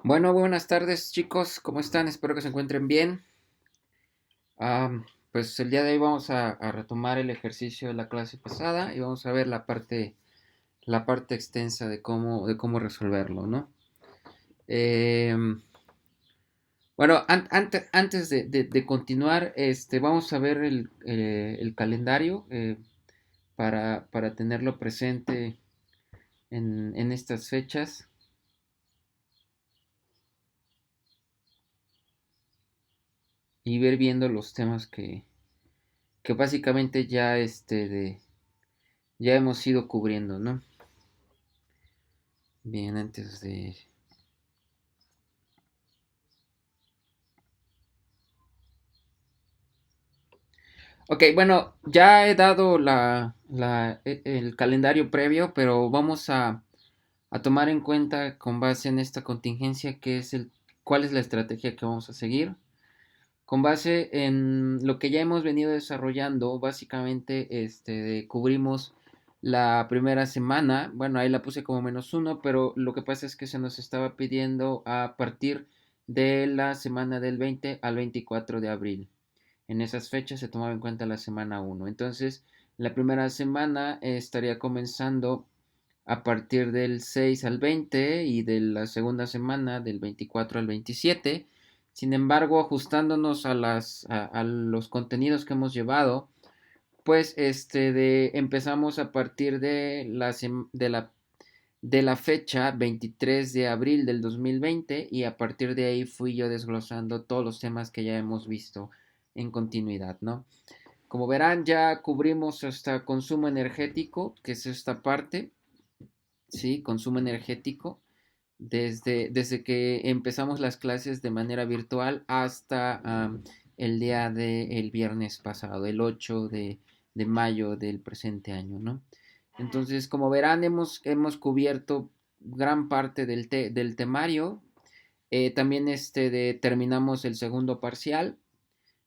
Bueno, buenas tardes chicos, ¿cómo están? Espero que se encuentren bien. Pues el día de hoy vamos a retomar el ejercicio de la clase pasada y vamos a ver la parte extensa de cómo resolverlo, ¿no? Em, bueno, antes de continuar, vamos a ver el calendario para tenerlo presente en estas fechas y ver viendo los temas que básicamente ya hemos ido cubriendo, ¿no? Bien, antes de... Ok, bueno, ya he dado el calendario previo, pero vamos a tomar en cuenta con base en esta contingencia cuál es la estrategia que vamos a seguir. Con base en lo que ya hemos venido desarrollando, básicamente cubrimos la primera semana. Bueno, ahí la puse como -1, pero lo que pasa es que se nos estaba pidiendo a partir de la semana del 20 al 24 de abril. En esas fechas se tomaba en cuenta la semana 1. Entonces, la primera semana estaría comenzando a partir del 6 al 20 y de la segunda semana del 24 al 27. Sin embargo, ajustándonos a los contenidos que hemos llevado, pues empezamos a partir de la fecha 23 de abril del 2020 y a partir de ahí fui yo desglosando todos los temas que ya hemos visto en continuidad, ¿no? Como verán, ya cubrimos hasta consumo energético, que es esta parte, ¿sí? Consumo energético, desde que empezamos las clases de manera virtual hasta el día del viernes pasado, el 8 de mayo del presente año, ¿no? Entonces, como verán, hemos cubierto gran parte del temario. También terminamos el segundo parcial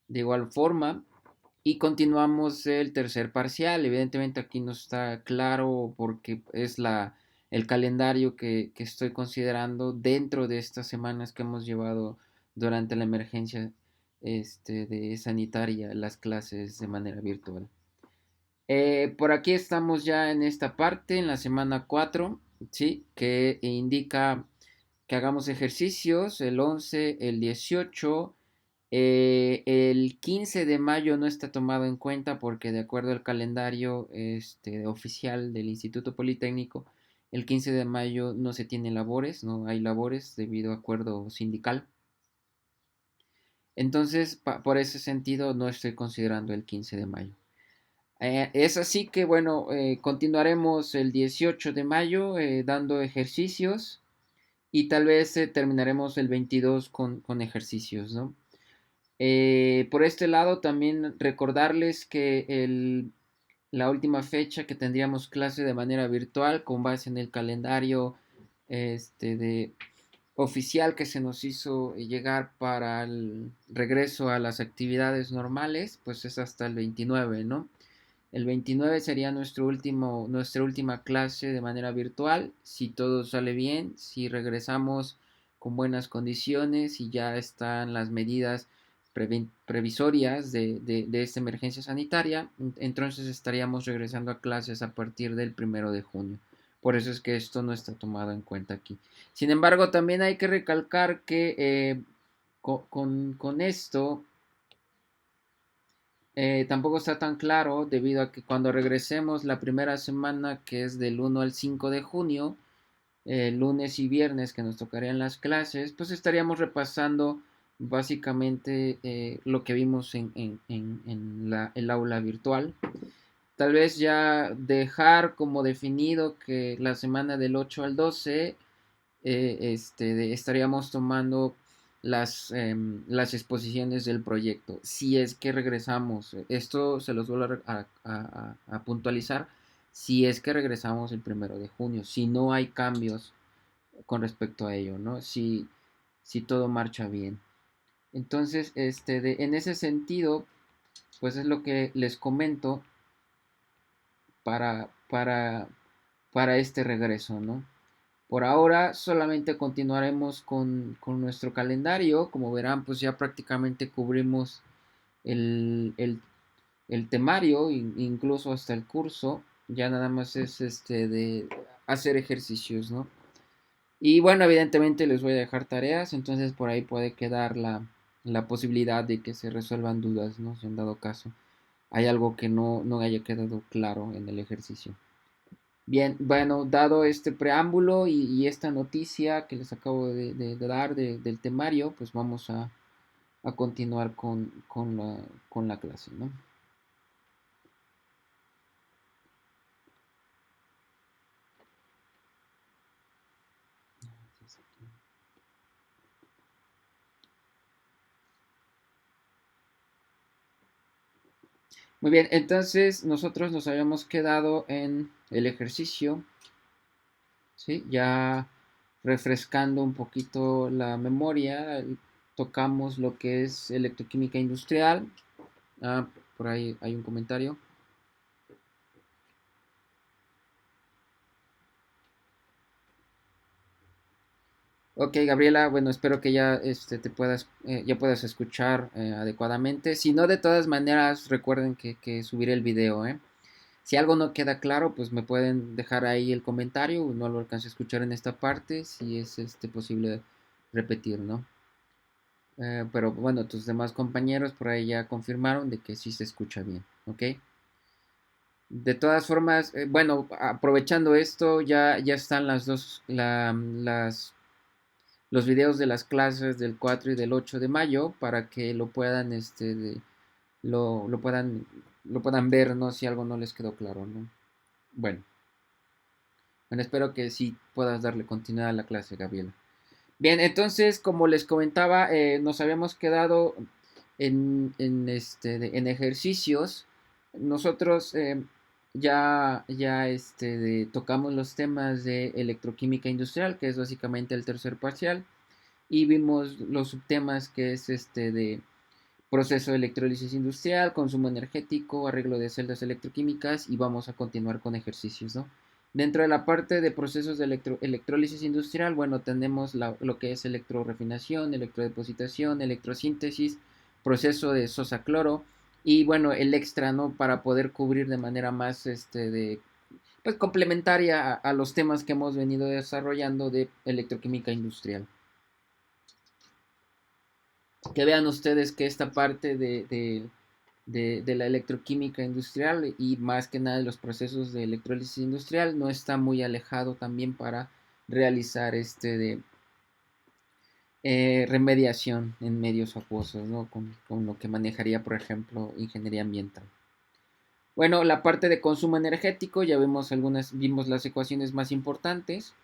de igual forma y continuamos el tercer parcial. Evidentemente aquí no está claro porque es el calendario que estoy considerando dentro de estas semanas que hemos llevado durante la emergencia de sanitaria, las clases de manera virtual. Por aquí estamos ya en esta parte, en la semana 4, ¿sí? Que indica que hagamos ejercicios el 11, el 18, el 15 de mayo no está tomado en cuenta porque de acuerdo al calendario oficial del Instituto Politécnico, el 15 de mayo no se tiene labores, no hay labores debido a acuerdo sindical. Entonces, por ese sentido, no estoy considerando el 15 de mayo. Es así que, bueno, continuaremos el 18 de mayo dando ejercicios y tal vez terminaremos el 22 con ejercicios, ¿no? Por este lado, también recordarles que la última fecha que tendríamos clase de manera virtual con base en el calendario de oficial que se nos hizo llegar para el regreso a las actividades normales, pues es hasta el 29, ¿no? El 29 sería nuestra última clase de manera virtual, si todo sale bien, si regresamos con buenas condiciones y ya están las medidas previsorias de esta emergencia sanitaria, entonces estaríamos regresando a clases a partir del 1 de junio. Por eso es que esto no está tomado en cuenta aquí. Sin embargo, también hay que recalcar que con esto tampoco está tan claro debido a que cuando regresemos la primera semana, que es del 1 al 5 de junio, lunes y viernes que nos tocarían las clases, pues estaríamos repasando básicamente lo que vimos en el aula virtual. Tal vez ya dejar como definido que la semana del 8 al 12 estaríamos tomando las exposiciones del proyecto. Si es que regresamos, esto se los vuelvo a puntualizar, si es que regresamos el 1 de junio, si no hay cambios con respecto a ello, ¿no? Si todo marcha bien. Entonces, en ese sentido, pues es lo que les comento para, para, para este regreso, ¿no? Por ahora solamente continuaremos con nuestro calendario. Como verán, pues ya prácticamente cubrimos el, el, el temario, incluso hasta el curso. Ya nada más es de hacer ejercicios, ¿no? Y bueno, evidentemente les voy a dejar tareas, entonces por ahí puede quedar la posibilidad de que se resuelvan dudas, ¿no? Si en dado caso hay algo que no haya quedado claro en el ejercicio. Bien, bueno, dado este preámbulo y esta noticia que les acabo de dar del temario, pues vamos a continuar con la clase, ¿no? Muy bien, entonces nosotros nos habíamos quedado en el ejercicio, ¿sí? Ya refrescando un poquito la memoria, tocamos lo que es electroquímica industrial. Ah, por ahí hay un comentario. Ok, Gabriela, bueno, espero que ya ya puedas escuchar adecuadamente. Si no, de todas maneras, recuerden que subiré el video, ¿eh? Si algo no queda claro, pues me pueden dejar ahí el comentario, no lo alcancé a escuchar en esta parte, si es posible repetir, ¿no? Pero bueno, tus demás compañeros por ahí ya confirmaron de que sí se escucha bien, ¿ok? De todas formas, bueno, aprovechando esto, ya están los videos de las clases del 4 y del 8 de mayo para que lo puedan, lo puedan, lo puedan ver, ¿no? Si algo no les quedó claro, ¿no? Bueno, bueno, espero que sí puedas darle continuidad a la clase, Gabriela. Bien, entonces, como les comentaba, nos habíamos quedado en ejercicios. Nosotros tocamos los temas de electroquímica industrial, que es básicamente el tercer parcial, y vimos los subtemas que es de proceso de electrólisis industrial, consumo energético, arreglo de celdas electroquímicas y vamos a continuar con ejercicios, ¿no? Dentro de la parte de procesos de electrólisis industrial, bueno, tenemos lo que es electrorefinación, electrodepositación, electrosíntesis, proceso de sosa-cloro y bueno, el extra, ¿no? Para poder cubrir de manera más, pues complementaria a los temas que hemos venido desarrollando de electroquímica industrial. Que vean ustedes que esta parte de la electroquímica industrial y más que nada de los procesos de electrólisis industrial no está muy alejado también para realizar remediación en medios acuosos, ¿no? Con lo que manejaría, por ejemplo, ingeniería ambiental. Bueno, la parte de consumo energético, ya vimos las ecuaciones más importantes.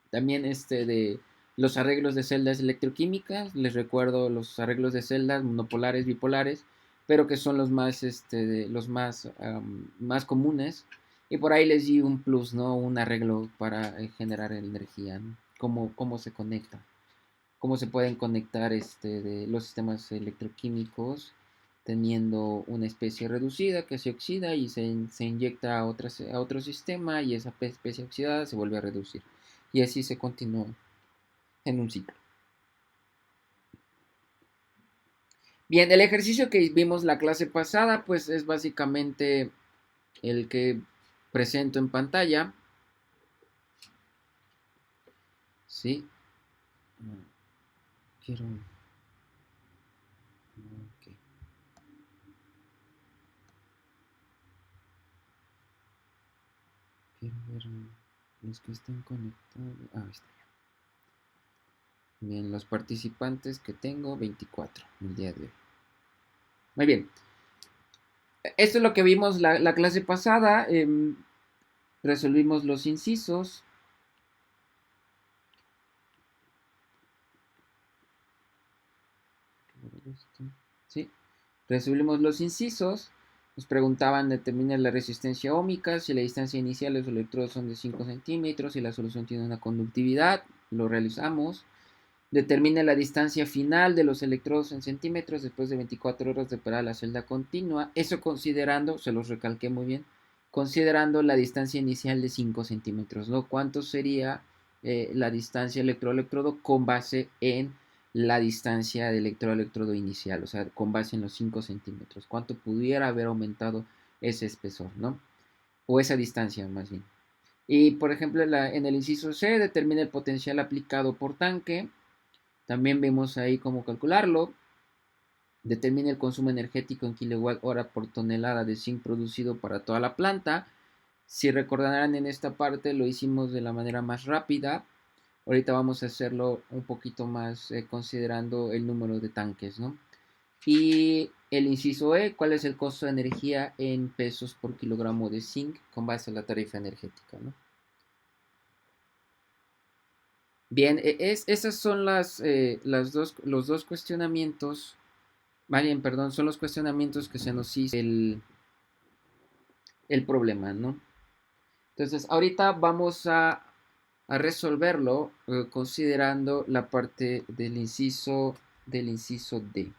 También de los arreglos de celdas electroquímicas, les recuerdo los arreglos de celdas monopolares, bipolares, pero que son los más, más comunes. Y por ahí les di un plus, ¿no? Un arreglo para generar energía, ¿no? Cómo se conecta, cómo se pueden conectar de los sistemas electroquímicos teniendo una especie reducida que se oxida y se inyecta a otro sistema y esa especie oxidada se vuelve a reducir. Y así se continúa en un ciclo. Bien, el ejercicio que vimos la clase pasada, pues es básicamente el que presento en pantalla. Sí. Quiero. Okay. Quiero ver los que están conectados. Ah, ahí está. Bien, los participantes que tengo, 24 el día de hoy. Muy bien. Esto es lo que vimos la clase pasada. Resolvimos los incisos. ¿Sí? Resolvimos los incisos. Nos preguntaban, determinar la resistencia óhmica, si la distancia inicial de los electrodos son de 5 centímetros, si la solución tiene una conductividad, lo realizamos. Determina la distancia final de los electrodos en centímetros después de 24 horas de operar la celda continua. Eso considerando, se los recalqué muy bien, considerando la distancia inicial de 5 centímetros, ¿no? ¿Cuánto sería la distancia electrodo-electrodo con base en la distancia de electrodo-electrodo inicial, o sea, con base en los 5 centímetros. ¿Cuánto pudiera haber aumentado ese espesor, ¿no? O esa distancia, más bien. Y, por ejemplo, en el inciso C determina el potencial aplicado por tanque. También vemos ahí cómo calcularlo. Determina el consumo energético en kilowatt hora por tonelada de zinc producido para toda la planta. Si recordarán, en esta parte lo hicimos de la manera más rápida. Ahorita vamos a hacerlo un poquito más considerando el número de tanques, ¿no? Y el inciso E, ¿cuál es el costo de energía en pesos por kilogramo de zinc con base en la tarifa energética, ¿no? Bien, esas son los dos cuestionamientos, más bien, perdón, son los cuestionamientos que se nos hizo el problema, ¿no? Entonces, ahorita vamos a resolverlo considerando la parte del inciso D.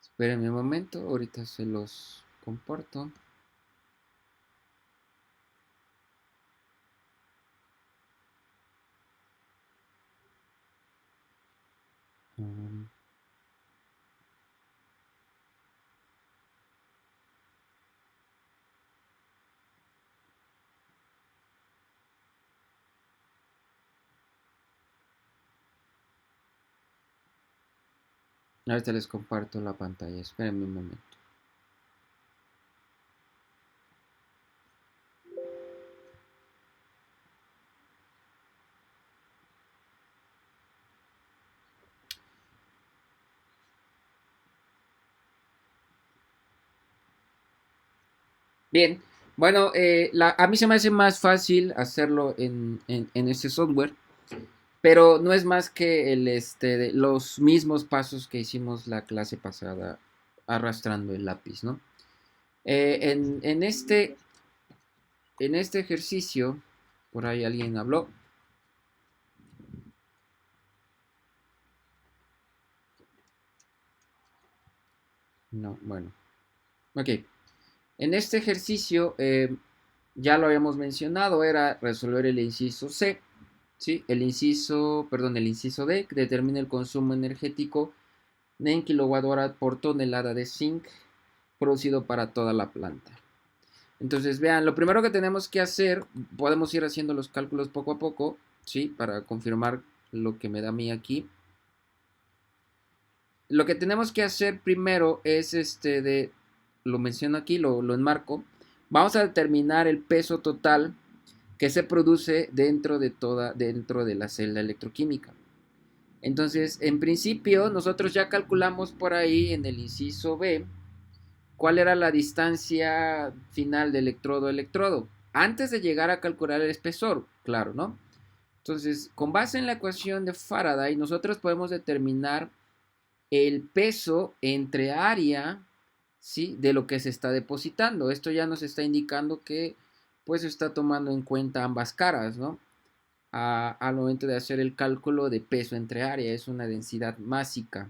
Espérenme un momento, ahorita se los comparto. Um, Ahorita les comparto la pantalla, espérenme un momento. Bien, bueno, a mí se me hace más fácil hacerlo en este software, pero no es más que los mismos pasos que hicimos la clase pasada arrastrando el lápiz, ¿no? En este ejercicio, por ahí alguien habló. No, bueno. Ok. En este ejercicio, ya lo habíamos mencionado, era resolver el inciso C, ¿sí? El inciso D, que determina el consumo energético en kilowatt hora por tonelada de zinc producido para toda la planta. Entonces, vean, lo primero que tenemos que hacer, podemos ir haciendo los cálculos poco a poco, ¿sí? Para confirmar lo que me da a mí aquí. Lo que tenemos que hacer primero es lo menciono aquí, lo enmarco. Vamos a determinar el peso total que se produce dentro de la celda electroquímica. Entonces, en principio, nosotros ya calculamos por ahí en el inciso B cuál era la distancia final de electrodo a electrodo, antes de llegar a calcular el espesor, claro, ¿no? Entonces, con base en la ecuación de Faraday, nosotros podemos determinar el peso entre área, ¿sí? De lo que se está depositando. Esto ya nos está indicando que pues está tomando en cuenta ambas caras, ¿no? Al momento de hacer el cálculo de peso entre área, es una densidad másica.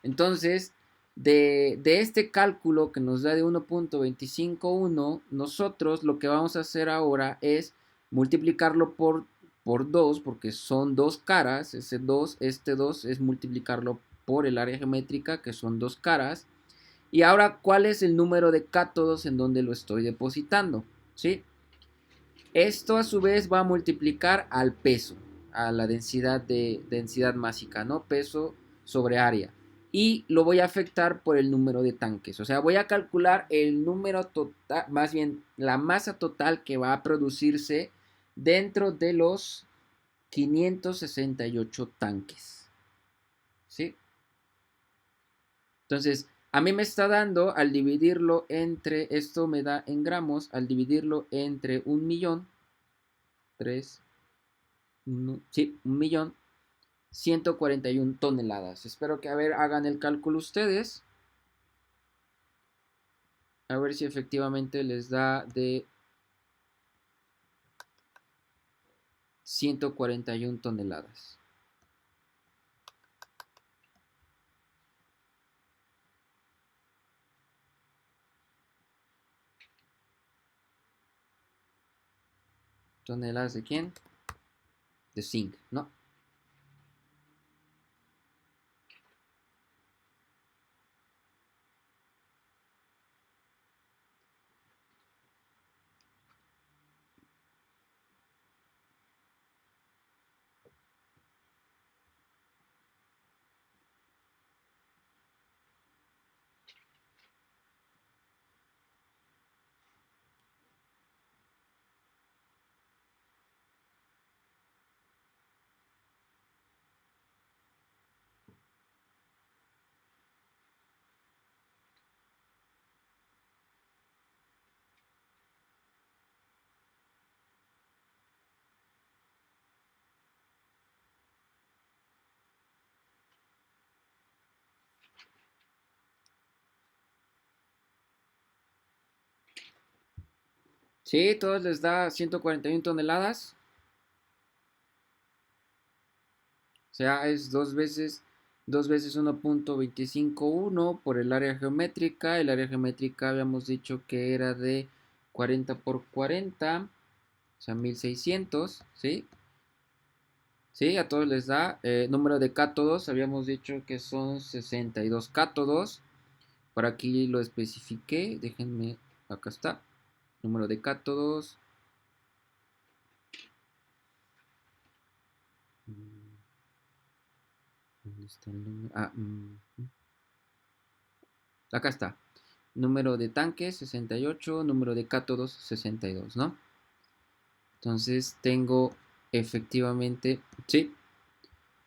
Entonces, de este cálculo que nos da de 1.251, nosotros lo que vamos a hacer ahora es multiplicarlo por 2, porque son dos caras. Este 2 es multiplicarlo por el área geométrica, que son dos caras. Y ahora, ¿cuál es el número de cátodos en donde lo estoy depositando? ¿Sí? Esto a su vez va a multiplicar al peso, a la densidad másica, ¿no? Peso sobre área. Y lo voy a afectar por el número de tanques. O sea, voy a calcular el número total, más bien la masa total que va a producirse dentro de los 568 tanques. ¿Sí? Entonces, a mí me está dando, al dividirlo entre, esto me da en gramos, al dividirlo entre 1.000.000, 3, sí, 1.141 toneladas. Espero que, a ver, hagan el cálculo ustedes. A ver si efectivamente les da de 141 toneladas. ¿Toneladas de quién? De zinc, ¿no? Sí, todos les da 141 toneladas. O sea, es dos veces 1.251 por el área geométrica. El área geométrica habíamos dicho que era de 40 por 40, o sea, 1600, ¿sí? Sí, a todos les da. Número de cátodos, habíamos dicho que son 62 cátodos. Por aquí lo especifiqué, déjenme, acá está. Número de cátodos. ¿Dónde está el número? Acá está. Número de tanques 68, número de cátodos 62, ¿no? Entonces tengo efectivamente, sí,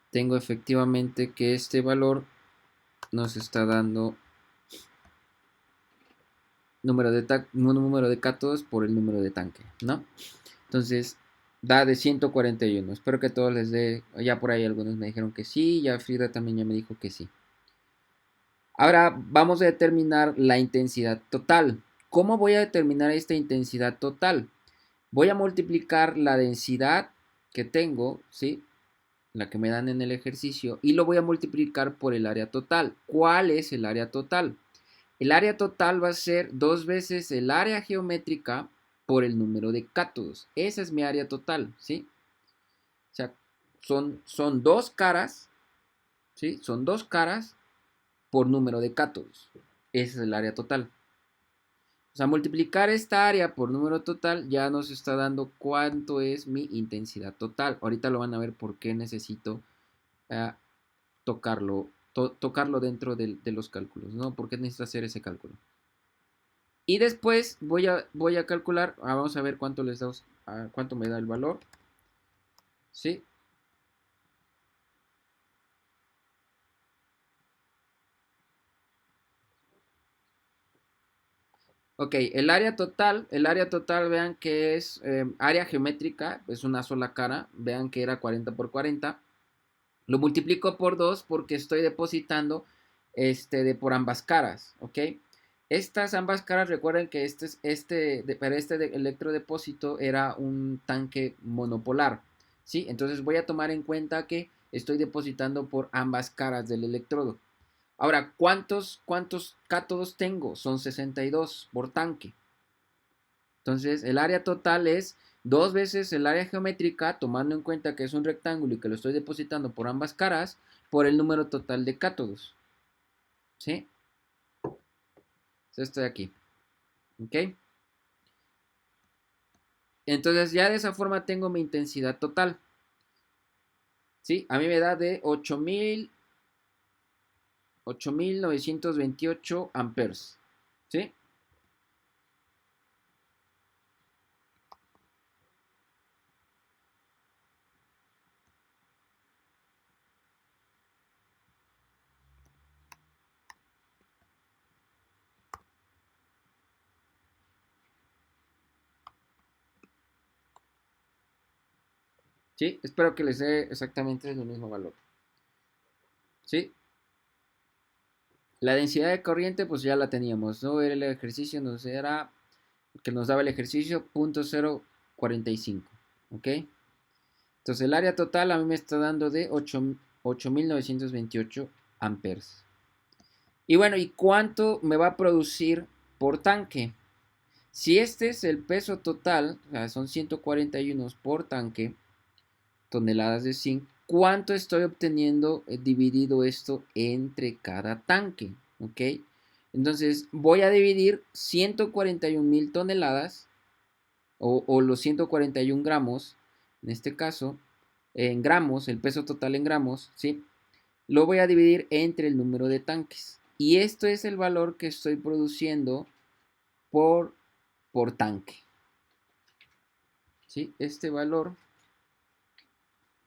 tengo efectivamente que este valor nos está dando número de cátodos por el número de tanque, ¿no? Entonces da de 141. Espero que todos les dé, ya por ahí algunos me dijeron que sí, ya Frida también ya me dijo que sí. Ahora vamos a determinar la intensidad total. ¿Cómo voy a determinar esta intensidad total? Voy a multiplicar la densidad que tengo, ¿sí? La que me dan en el ejercicio, y lo voy a multiplicar por el área total. ¿Cuál es el área total? El área total va a ser 2 veces el área geométrica por el número de cátodos. Esa es mi área total, ¿sí? O sea, son dos caras, ¿sí? Son dos caras por número de cátodos. Ese es el área total. O sea, multiplicar esta área por número total ya nos está dando cuánto es mi intensidad total. Ahorita lo van a ver por qué necesito uh, tocarlo dentro de los cálculos, ¿no? ¿Por qué necesito hacer ese cálculo? Y después voy a calcular, vamos a ver cuánto les da, cuánto me da el valor, ¿sí? Ok, el área total, vean que es área geométrica, es una sola cara, vean que era 40 por 40. Lo multiplico por 2 porque estoy depositando por ambas caras, ¿ok? Estas ambas caras, recuerden que para electrodepósito era un tanque monopolar, ¿sí? Entonces voy a tomar en cuenta que estoy depositando por ambas caras del electrodo. Ahora, ¿cuántos cátodos tengo? Son 62 por tanque. Entonces, el área total es 2 veces el área geométrica, tomando en cuenta que es un rectángulo y que lo estoy depositando por ambas caras, por el número total de cátodos. ¿Sí? Esto de aquí. ¿Ok? Entonces, ya de esa forma tengo mi intensidad total. ¿Sí? A mí me da de 8.928 amperes. ¿Sí? ¿Sí? Espero que les dé exactamente el mismo valor. ¿Sí? La densidad de corriente, pues ya la teníamos, ¿no? Era el ejercicio, era que nos daba el ejercicio 0.045, ¿ok? Entonces el área total a mí me está dando de 8.928 amperes. Y bueno, ¿y cuánto me va a producir por tanque? Si este es el peso total, o sea, son 141 por tanque, toneladas de zinc, ¿cuánto estoy obteniendo dividido esto entre cada tanque? ¿Ok? Entonces voy a dividir 141.000 toneladas o los 141 gramos, en este caso, en gramos, el peso total en gramos, ¿sí? Lo voy a dividir entre el número de tanques. Y esto es el valor que estoy produciendo por, por tanque. ¿Sí? Este valor,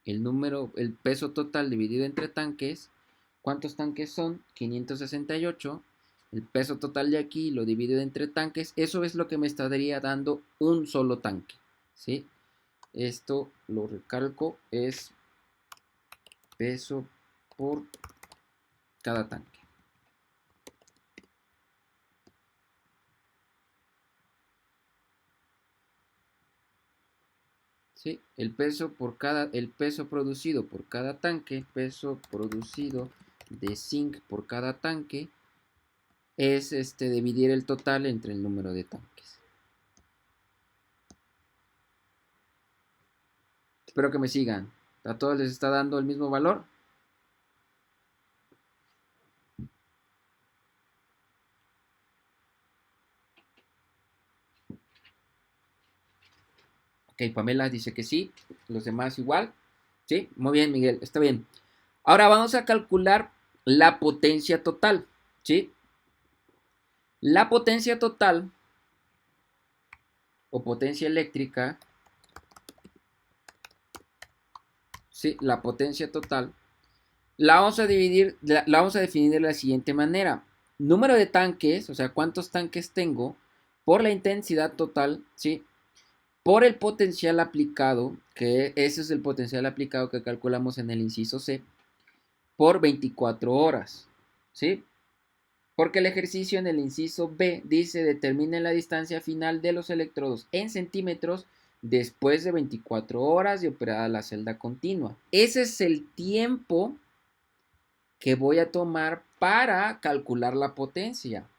el peso total dividido entre tanques, ¿cuántos tanques son? 568. El peso total de aquí lo divido entre tanques. Eso es lo que me estaría dando un solo tanque. ¿Sí? Esto lo recalco, es peso por cada tanque. ¿Sí? El peso producido por cada tanque, peso producido de zinc por cada tanque, es dividir el total entre el número de tanques. Espero que me sigan. ¿A todos les está dando el mismo valor? Ok, Pamela dice que sí. Los demás igual. Sí, muy bien, Miguel. Está bien. Ahora vamos a calcular la potencia total. ¿Sí? La potencia total o potencia eléctrica. Sí, la potencia total. La vamos a dividir, la vamos a definir de la siguiente manera. Número de tanques, o sea, cuántos tanques tengo, por la intensidad total, ¿sí? Por el potencial aplicado, que ese es el potencial aplicado que calculamos en el inciso C, por 24 horas, ¿sí? Porque el ejercicio en el inciso B dice determine la distancia final de los electrodos en centímetros después de 24 horas de operada la celda continua. Ese es el tiempo que voy a tomar para calcular la potencia.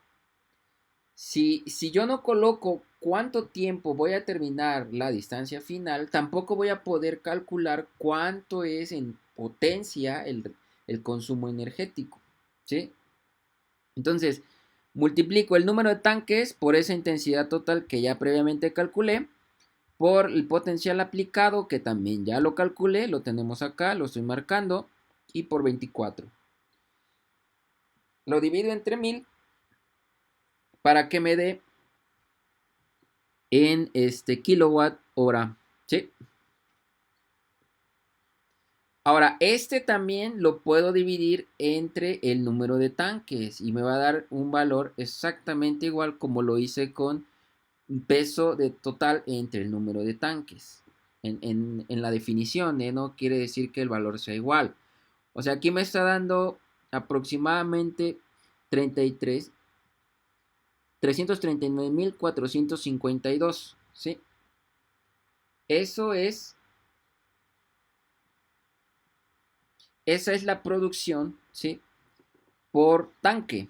Si yo no coloco cuánto tiempo voy a terminar la distancia final, tampoco voy a poder calcular cuánto es en potencia el consumo energético. ¿Sí? Entonces, multiplico el número de tanques por esa intensidad total que ya previamente calculé, por el potencial aplicado que también ya lo calculé, lo tenemos acá, lo estoy marcando, y por 24. Lo divido entre 1000 para que me dé en kilowatt hora. ¿Sí? Ahora, también lo puedo dividir entre el número de tanques y me va a dar un valor exactamente igual como lo hice con peso de total entre el número de tanques. En la definición, no quiere decir que el valor sea igual. O sea, aquí me está dando aproximadamente 339.452. ¿Sí? Eso es, esa es la producción, ¿sí? Por tanque.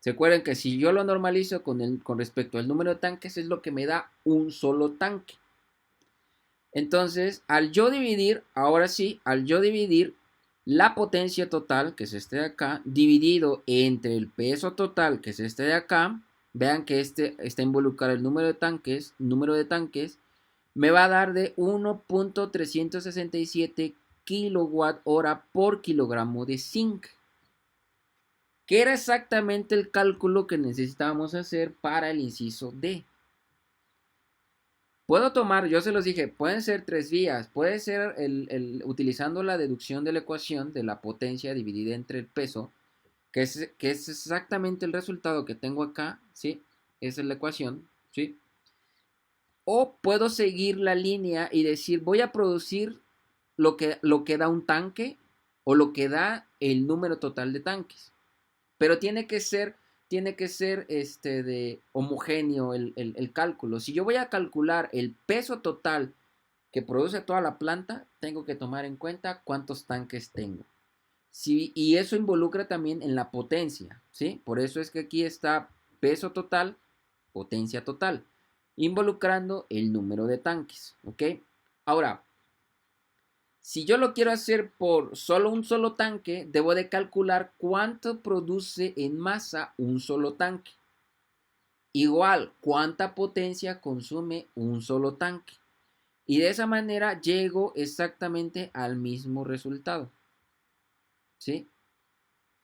Se acuerdan que si yo lo normalizo con respecto al número de tanques es lo que me da un solo tanque. Entonces, al yo dividir, ahora sí, al yo dividir la potencia total, que es este de acá, dividido entre el peso total, que es este de acá, vean que está involucrado el número de tanques, me va a dar de 1.367 kilowatt hora por kilogramo de zinc, que era exactamente el cálculo que necesitábamos hacer para el inciso D. Puedo tomar, yo se los dije, pueden ser tres vías. Puede ser utilizando la deducción de la ecuación de la potencia dividida entre el peso, que es exactamente el resultado que tengo acá, ¿sí? Esa es la ecuación, ¿sí? O puedo seguir la línea y decir, voy a producir lo que da un tanque o lo que da el número total de tanques. Pero tiene que ser de homogéneo el cálculo. Si yo voy a calcular el peso total que produce toda la planta, tengo que tomar en cuenta cuántos tanques tengo. Sí, y eso involucra también en la potencia, ¿sí? Por eso es que aquí está peso total, potencia total, involucrando el número de tanques, ¿ok? Ahora, si yo lo quiero hacer por solo un solo tanque, debo de calcular cuánto produce en masa un solo tanque. Igual, cuánta potencia consume un solo tanque. Y de esa manera llego exactamente al mismo resultado, ¿sí?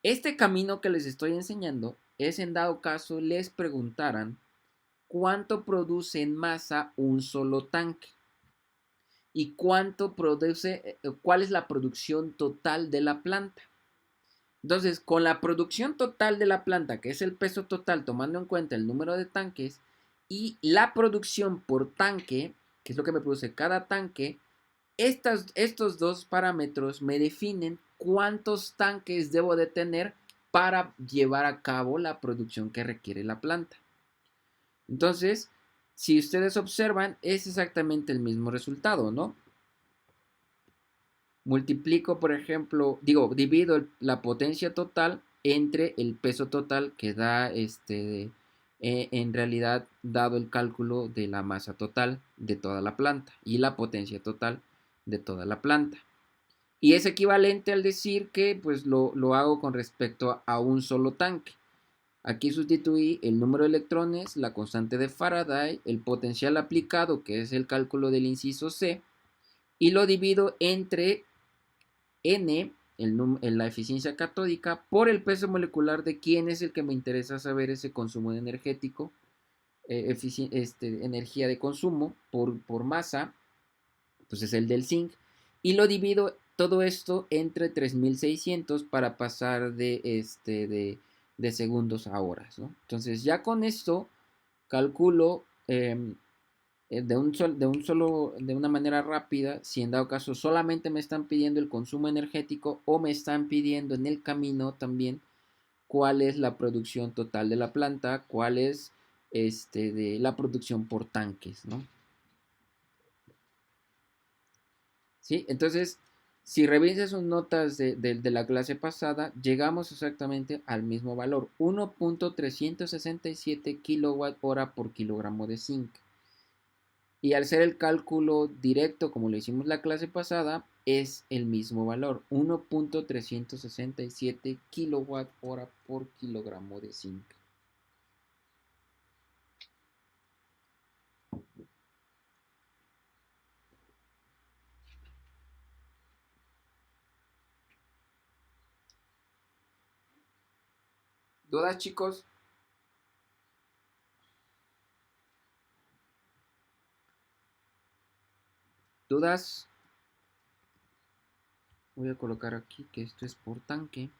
Este camino que les estoy enseñando es en dado caso les preguntaran cuánto produce en masa un solo tanque y cuánto produce, cuál es la producción total de la planta. Entonces, con la producción total de la planta, que es el peso total, tomando en cuenta el número de tanques, y la producción por tanque, que es lo que me produce cada tanque, estos dos parámetros me definen cuántos tanques debo de tener para llevar a cabo la producción que requiere la planta. Entonces, si ustedes observan, es exactamente el mismo resultado, ¿no? Multiplico, por ejemplo, divido la potencia total entre el peso total que da en realidad dado el cálculo de la masa total de toda la planta y la potencia total de toda la planta. Y es equivalente al decir que pues lo hago con respecto a un solo tanque. Aquí sustituí el número de electrones, la constante de Faraday, el potencial aplicado, que es el cálculo del inciso C, y lo divido entre N, la eficiencia catódica, por el peso molecular de quién es el que me interesa saber ese consumo energético, energía de consumo por masa, pues es el del zinc, y lo divido todo esto entre 3600 para pasar de segundos a horas, ¿no? Entonces ya con esto calculo de una manera rápida, si en dado caso solamente me están pidiendo el consumo energético o me están pidiendo en el camino también cuál es la producción total de la planta, cuál es de la producción por tanques, ¿no? ¿Sí? Entonces, si revisas sus notas de la clase pasada, llegamos exactamente al mismo valor, 1.367 kilowatt hora por kilogramo de zinc. Y al ser el cálculo directo, como lo hicimos la clase pasada, es el mismo valor, 1.367 kilowatt hora por kilogramo de zinc. ¿Dudas, chicos? ¿Dudas? Voy a colocar aquí que esto es por tanque.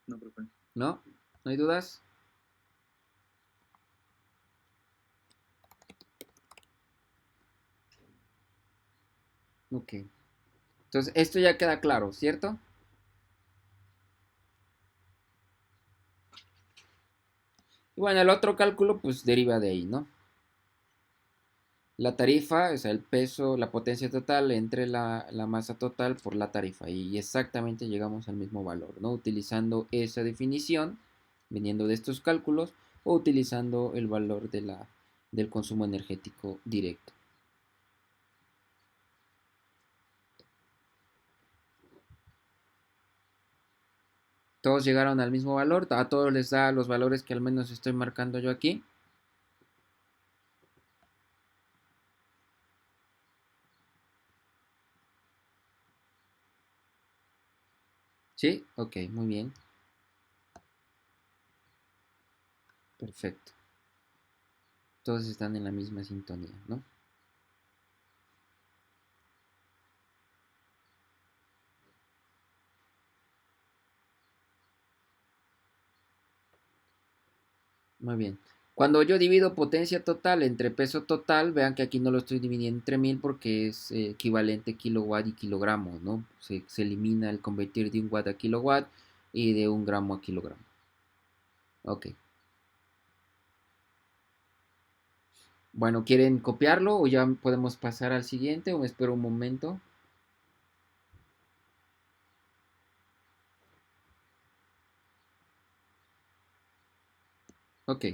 No, profe. ¿No? ¿No hay dudas? Ok. Entonces, esto ya queda claro, ¿cierto? Y bueno, el otro cálculo pues deriva de ahí, ¿no? La tarifa, o sea, el peso, la potencia total entre la masa total por la tarifa. Y exactamente llegamos al mismo valor, ¿no? Utilizando esa definición, viniendo de estos cálculos, o utilizando el valor del consumo energético directo. Todos llegaron al mismo valor, a todos les da los valores que al menos estoy marcando yo aquí. ¿Sí? Ok, muy bien. Perfecto. Todos están en la misma sintonía, ¿no? Muy bien. Cuando yo divido potencia total entre peso total, vean que aquí no lo estoy dividiendo entre 1000 porque es equivalente kilowatt y kilogramos, ¿no? Se elimina el convertir de un watt a kilowatt y de un gramo a kilogramo. Ok. Bueno, ¿quieren copiarlo o ya podemos pasar al siguiente o me espero un momento? Ok.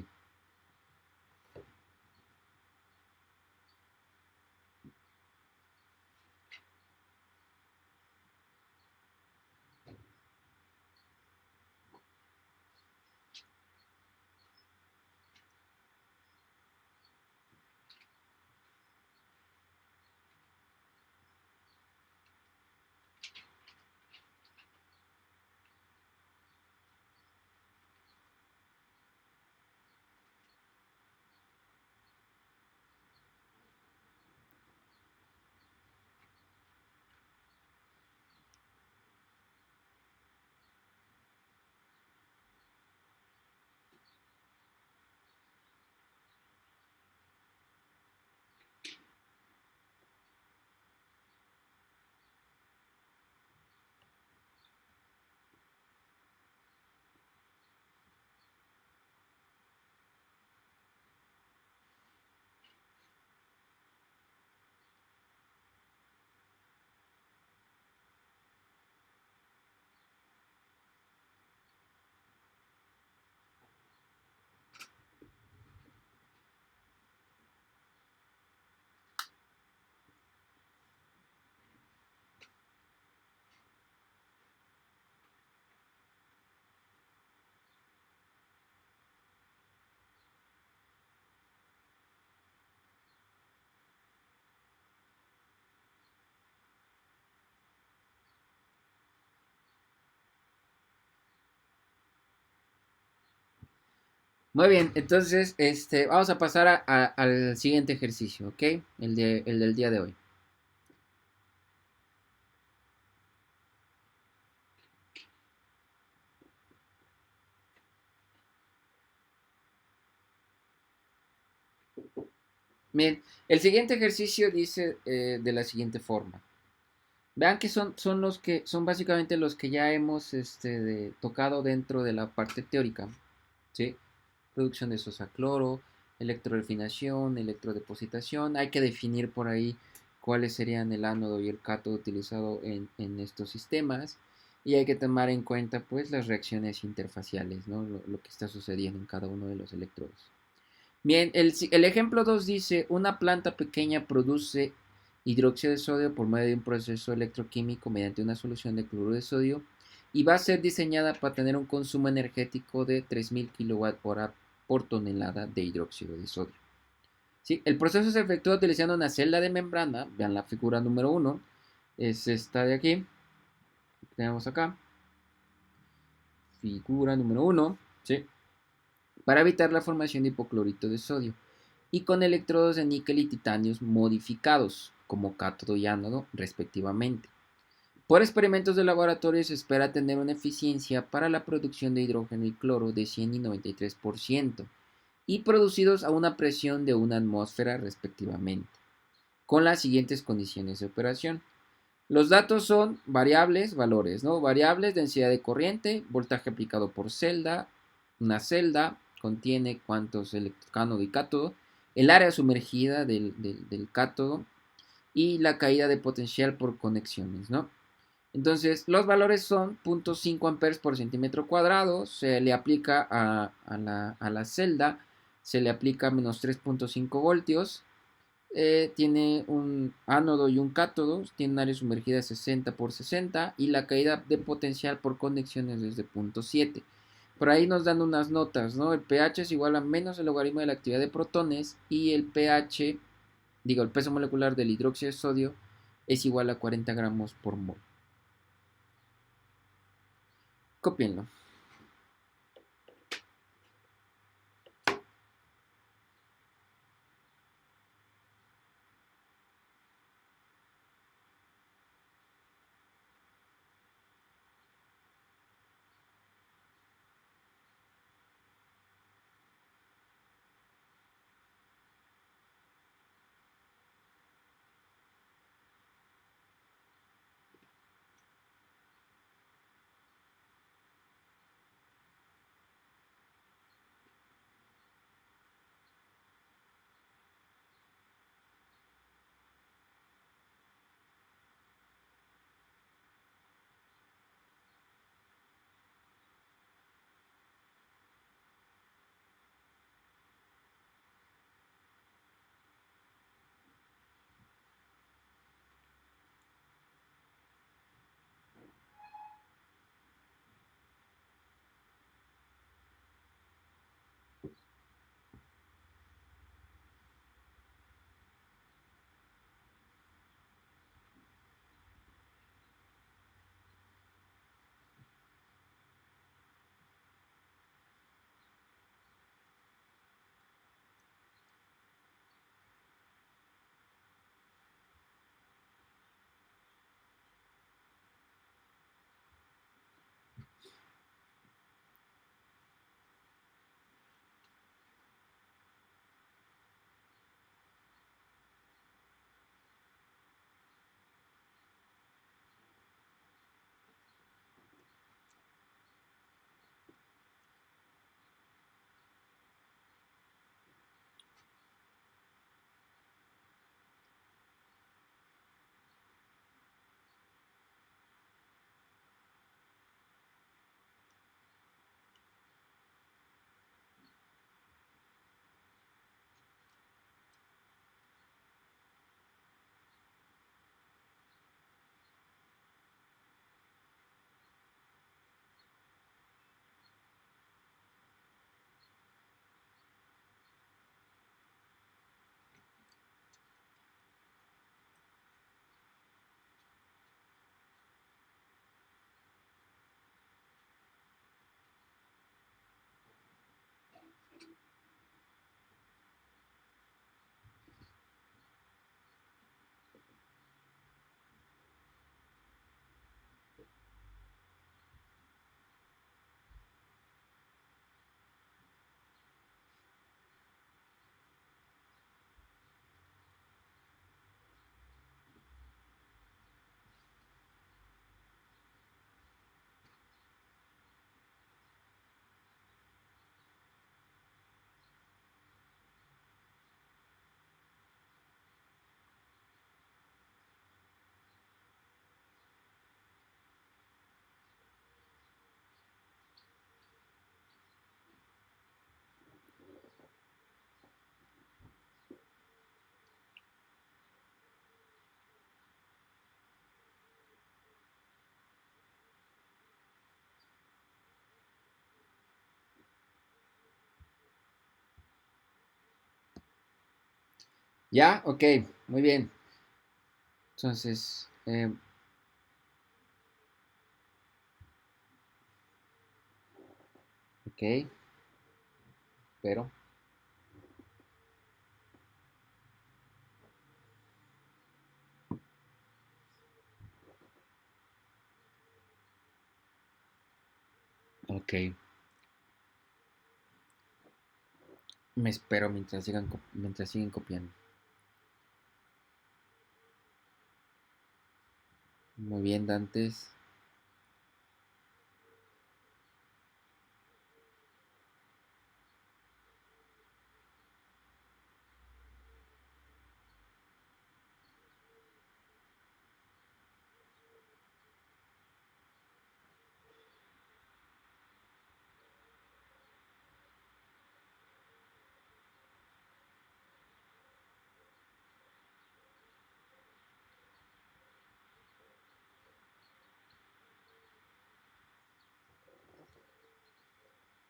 Muy bien, entonces vamos a pasar al siguiente ejercicio, ¿ok? El del día de hoy. Bien, el siguiente ejercicio dice de la siguiente forma. Vean que son los que son básicamente los que ya hemos tocado dentro de la parte teórica, ¿sí? Producción de sosa cloro, electrorefinación, electrodepositación. Hay que definir por ahí cuáles serían el ánodo y el cátodo utilizado en estos sistemas. Y hay que tomar en cuenta pues las reacciones interfaciales, ¿no? Lo que está sucediendo en cada uno de los electrodos. Bien, el ejemplo 2 dice, una planta pequeña produce hidróxido de sodio por medio de un proceso electroquímico mediante una solución de cloruro de sodio y va a ser diseñada para tener un consumo energético de 3000 kWh por tonelada de hidróxido de sodio. ¿Sí? El proceso se efectúa utilizando una celda de membrana, vean la figura número 1, es esta de aquí, tenemos acá, figura número 1, ¿sí? Para evitar la formación de hipoclorito de sodio y con electrodos de níquel y titanio modificados como cátodo y ánodo respectivamente. Por experimentos de laboratorio se espera tener una eficiencia para la producción de hidrógeno y cloro de 100 y 93% y producidos a una presión de una atmósfera respectivamente, con las siguientes condiciones de operación. Los datos son variables, valores, ¿no? Variables, densidad de corriente, voltaje aplicado por celda, una celda contiene cuántos cánodo y cátodo, el área sumergida del cátodo y la caída de potencial por conexiones, ¿no? Entonces, los valores son 0.5 amperes por centímetro cuadrado, se le aplica a la celda, se le aplica menos 3.5 voltios, tiene un ánodo y un cátodo, tiene un área sumergida de 60 por 60 y la caída de potencial por conexiones es de 0.7. Por ahí nos dan unas notas, ¿no? El pH es igual a menos el logaritmo de la actividad de protones y el pH, digo, el peso molecular del hidróxido de sodio es igual a 40 gramos por mol. Copienlo. ¿Ya? Ok, muy bien. Entonces, ok, pero, ok. Me espero mientras siguen copiando. Muy bien, Dantes.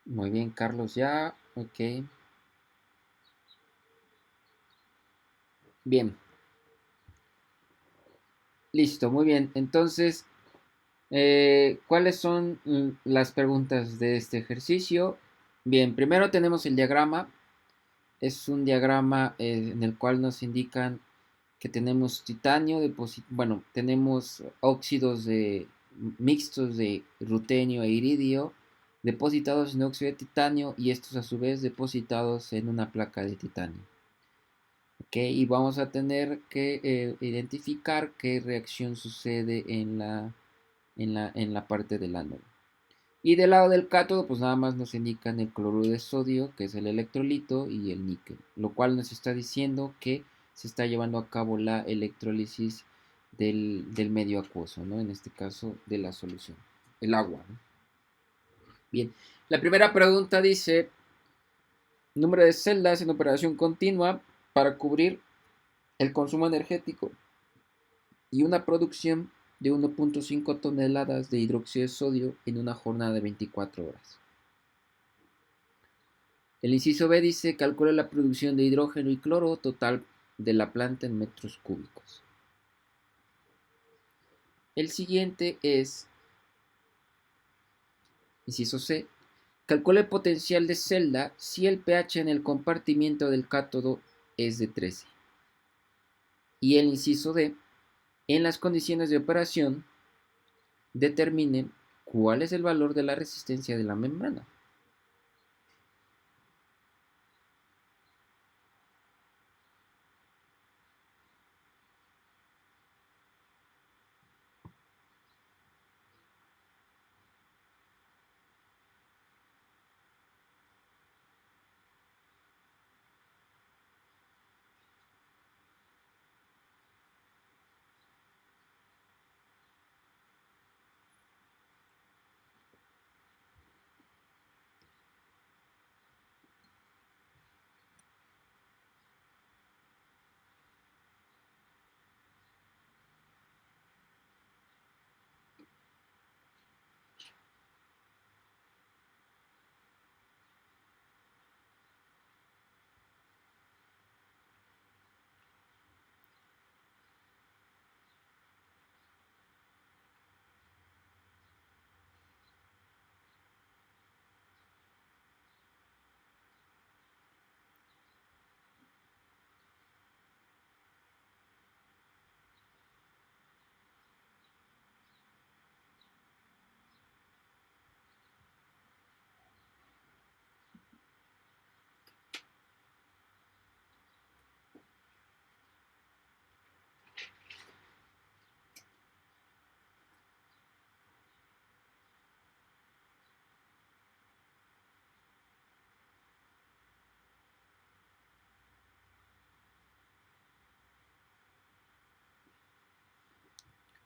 Muy bien, Carlos, ya. Ok. Bien, listo, muy bien. Entonces, ¿cuáles son las preguntas de este ejercicio? Bien, primero tenemos el diagrama. Es un diagrama en el cual nos indican que tenemos titanio, bueno, tenemos óxidos mixtos de rutenio e iridio depositados en óxido de titanio y estos a su vez depositados en una placa de titanio. ¿Ok? Y vamos a tener que identificar qué reacción sucede en la parte del ánodo. Y del lado del cátodo, pues nada más nos indican el cloruro de sodio, que es el electrolito, y el níquel, lo cual nos está diciendo que se está llevando a cabo la electrólisis del medio acuoso, ¿no? En este caso, de la solución, el agua, ¿no? Bien, la primera pregunta dice, número de celdas en operación continua para cubrir el consumo energético y una producción de 1.5 toneladas de hidróxido de sodio en una jornada de 24 horas. El inciso B dice, calcula la producción de hidrógeno y cloro total de la planta en metros cúbicos. El siguiente es, inciso C, calcula el potencial de celda si el pH en el compartimiento del cátodo es de 13. Y el inciso D, en las condiciones de operación, determine cuál es el valor de la resistencia de la membrana.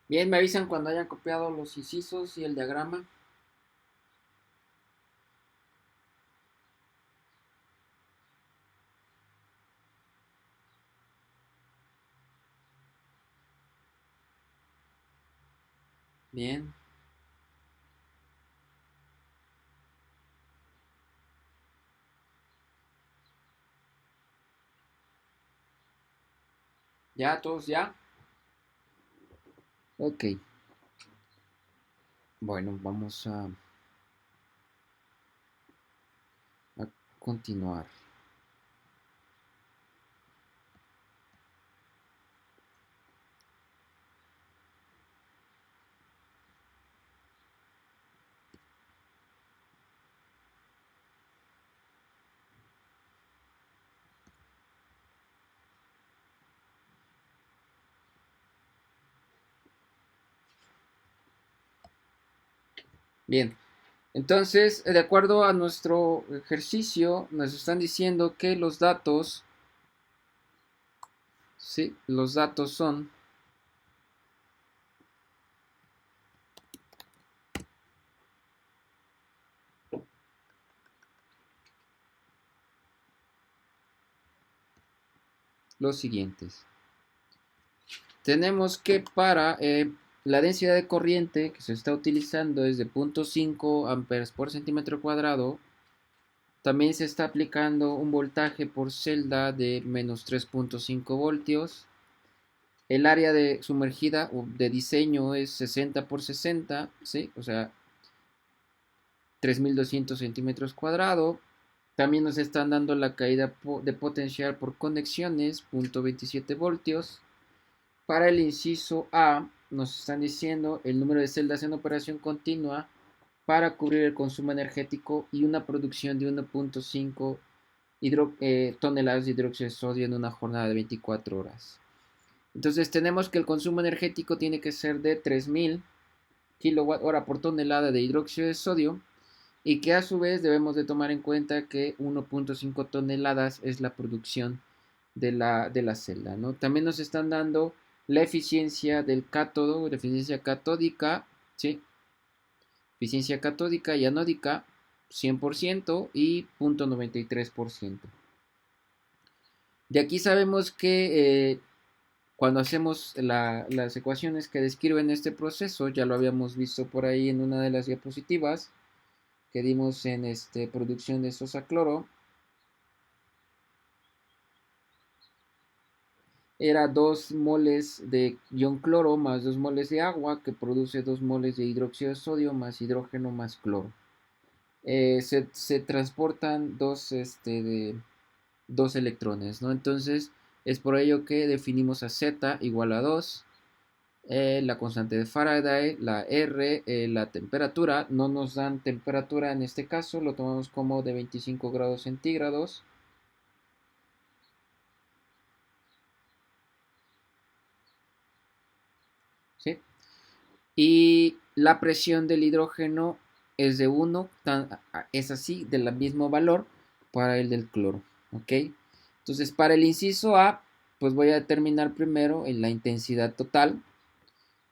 Bien, me avisan cuando hayan copiado los incisos y el diagrama. Bien. ¿Ya? ¿Todos ya? Ok. Bueno, vamos a continuar. Bien. Entonces, de acuerdo a nuestro ejercicio, nos están diciendo que los datos, sí, los datos son los siguientes. Tenemos que para la densidad de corriente que se está utilizando es de 0.5 amperes por centímetro cuadrado. También se está aplicando un voltaje por celda de menos 3.5 voltios. El área de sumergida o de diseño es 60 por 60, ¿sí? O sea, 3200 centímetros cuadrados. También nos están dando la caída de potencial por conexiones, 0.27 voltios. Para el inciso A, nos están diciendo el número de celdas en operación continua para cubrir el consumo energético y una producción de 1.5 toneladas de hidróxido de sodio en una jornada de 24 horas. Entonces tenemos que el consumo energético tiene que ser de 3000 kWh por tonelada de hidróxido de sodio y que a su vez debemos de tomar en cuenta que 1.5 toneladas es la producción de la celda, ¿no? También nos están dando la eficiencia del cátodo, la eficiencia catódica, ¿sí? Eficiencia catódica y anódica 100% y 0.93%. De aquí sabemos que cuando hacemos las ecuaciones que describen este proceso, ya lo habíamos visto por ahí en una de las diapositivas que dimos en producción de sosa cloro, era 2 moles de ion cloro más 2 moles de agua que produce 2 moles de hidróxido de sodio más hidrógeno más cloro. Se transportan dos electrones, ¿no? Entonces es por ello que definimos a Z igual a 2, la constante de Faraday, la R, la temperatura. No nos dan temperatura en este caso, lo tomamos como de 25 grados centígrados. ¿Sí? Y la presión del hidrógeno es de 1, es así, del mismo valor para el del cloro. ¿Ok? Entonces, para el inciso A, pues voy a determinar primero la intensidad total.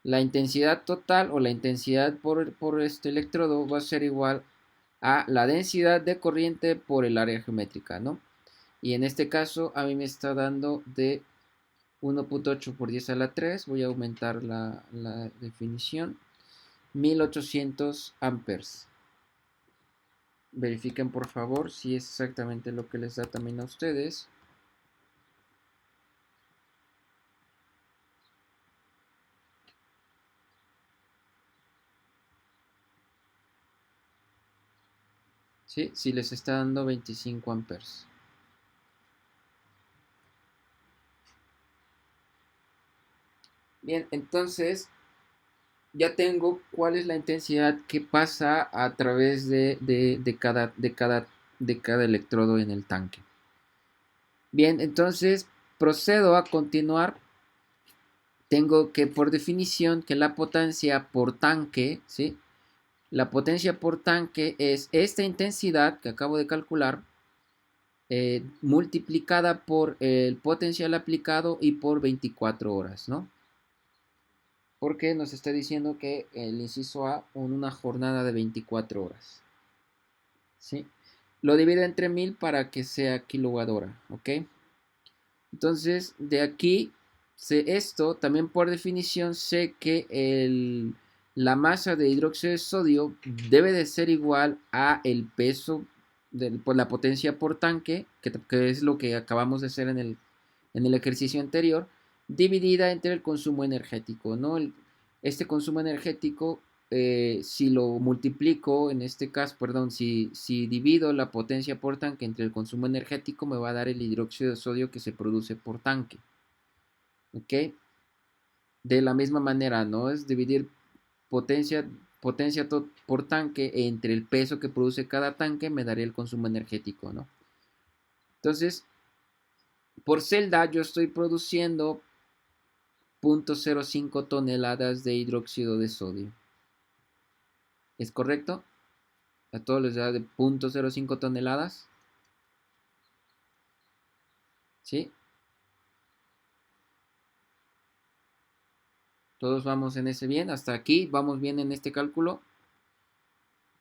La intensidad total o la intensidad por este electrodo va a ser igual a la densidad de corriente por el área geométrica, ¿no? Y en este caso a mí me está dando de 1.8 por 10 a la 3. Voy a aumentar la definición. 1800 amperes. Verifiquen por favor si es exactamente lo que les da también a ustedes. ¿Sí? Si les está dando 25 amperes. Bien, entonces ya tengo cuál es la intensidad que pasa a través de cada electrodo en el tanque. Bien, entonces procedo a continuar. Tengo que por definición que la potencia por tanque, ¿sí? La potencia por tanque es esta intensidad que acabo de calcular multiplicada por el potencial aplicado y por 24 horas, ¿no? Porque nos está diciendo que el inciso A en una jornada de 24 horas. ¿Sí? Lo divido entre 1000 para que sea kilowatt hora, ¿ok? Entonces, de aquí, esto también por definición sé que la masa de hidróxido de sodio debe de ser igual a el peso por la potencia por tanque, que es lo que acabamos de hacer en el ejercicio anterior, dividida entre el consumo energético, ¿no? Este consumo energético, si lo multiplico, en este caso, perdón, si divido la potencia por tanque entre el consumo energético, me va a dar el hidróxido de sodio que se produce por tanque. ¿Ok? De la misma manera, ¿no? Es dividir potencia, potencia por tanque entre el peso que produce cada tanque, me daría el consumo energético, ¿no? Entonces, por celda yo estoy produciendo 0.05 toneladas de hidróxido de sodio. ¿Es correcto? A todos les da de 0.05 toneladas. ¿Sí? Todos vamos en ese bien. Hasta aquí vamos bien en este cálculo.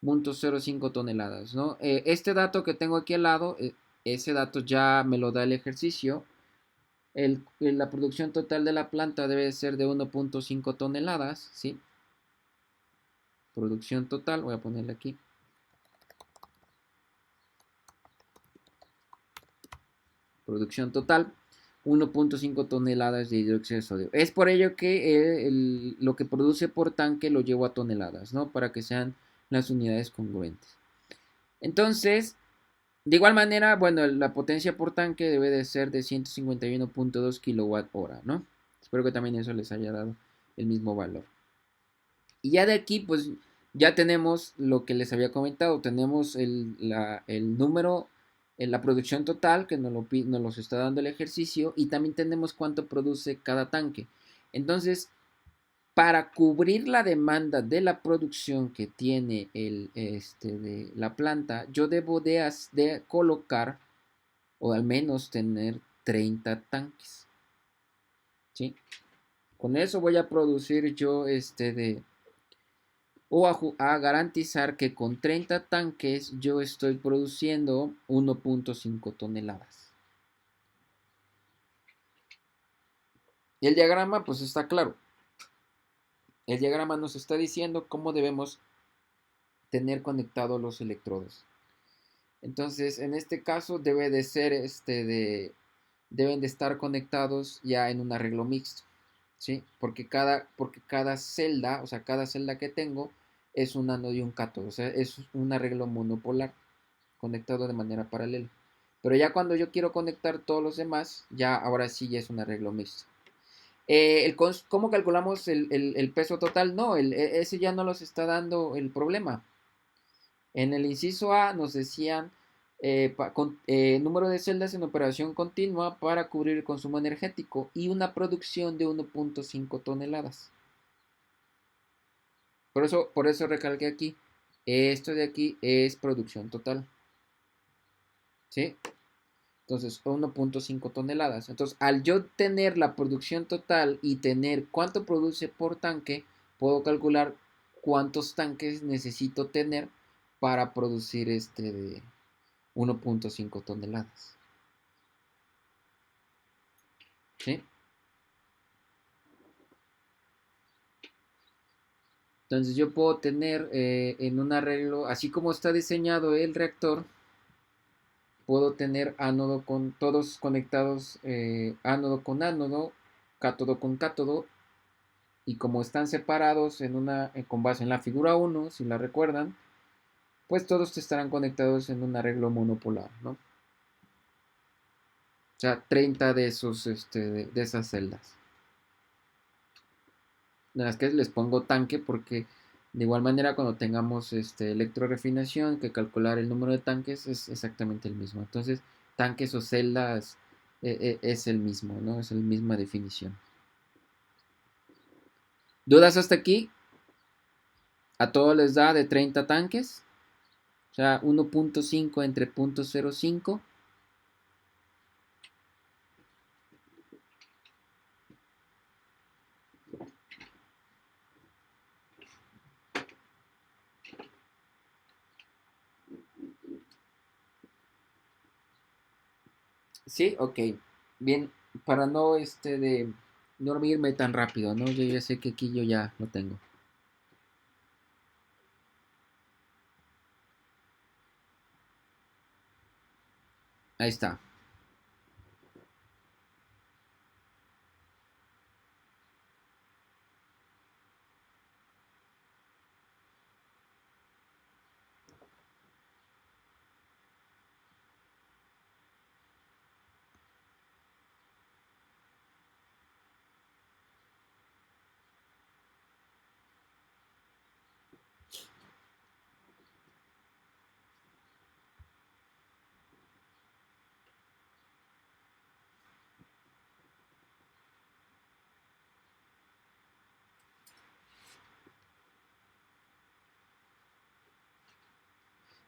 0.05 toneladas, ¿no? Este dato que tengo aquí al lado, ese dato ya me lo da el ejercicio. La producción total de la planta debe ser de 1.5 toneladas, ¿sí? Producción total, voy a ponerle aquí. Producción total, 1.5 toneladas de dióxido de sodio. Es por ello que lo que produce por tanque lo llevo a toneladas, ¿no? Para que sean las unidades congruentes. Entonces, de igual manera, bueno, la potencia por tanque debe de ser de 151.2 kWh, ¿no? Espero que también eso les haya dado el mismo valor. Y ya de aquí, pues, ya tenemos lo que les había comentado. Tenemos el número, la producción total que nos los está dando el ejercicio. Y también tenemos cuánto produce cada tanque. Entonces, para cubrir la demanda de la producción que tiene de la planta, yo debo de colocar, o al menos tener 30 tanques. ¿Sí? Con eso voy a producir yo o a garantizar que con 30 tanques yo estoy produciendo 1.5 toneladas. Y el diagrama pues está claro. El diagrama nos está diciendo cómo debemos tener conectados los electrodos. Entonces, en este caso debe de ser deben de estar conectados ya en un arreglo mixto, ¿sí? Porque cada celda, o sea, cada celda que tengo es un ánodo y un cátodo, o sea, es un arreglo monopolar conectado de manera paralela. Pero ya cuando yo quiero conectar todos los demás, ya ahora sí ya es un arreglo mixto. ¿Cómo calculamos el peso total? No, ese ya no los está dando el problema. En el inciso A nos decían número de celdas en operación continua para cubrir el consumo energético y una producción de 1.5 toneladas. Por eso recalqué aquí, esto de aquí es producción total. ¿Sí? Entonces, 1.5 toneladas. Entonces, al yo tener la producción total y tener cuánto produce por tanque, puedo calcular cuántos tanques necesito tener para producir de 1.5 toneladas. ¿Sí? Entonces yo puedo tener en un arreglo, así como está diseñado el reactor, puedo tener ánodo con todos conectados, ánodo con ánodo, cátodo con cátodo, y como están separados con base en la figura 1, si la recuerdan, pues todos estarán conectados en un arreglo monopolar, ¿no? O sea, 30 de de esas celdas. De las que les pongo tanque porque de igual manera cuando tengamos electrorefinación que calcular el número de tanques es exactamente el mismo. Entonces, tanques o celdas es el mismo, ¿no? Es la misma definición. ¿Dudas hasta aquí? A todos les da de 30 tanques. O sea, 1.5 entre 0.05. Sí, ok. Bien, para no de dormirme tan rápido, ¿no? Yo ya sé que aquí yo ya lo tengo. Ahí está.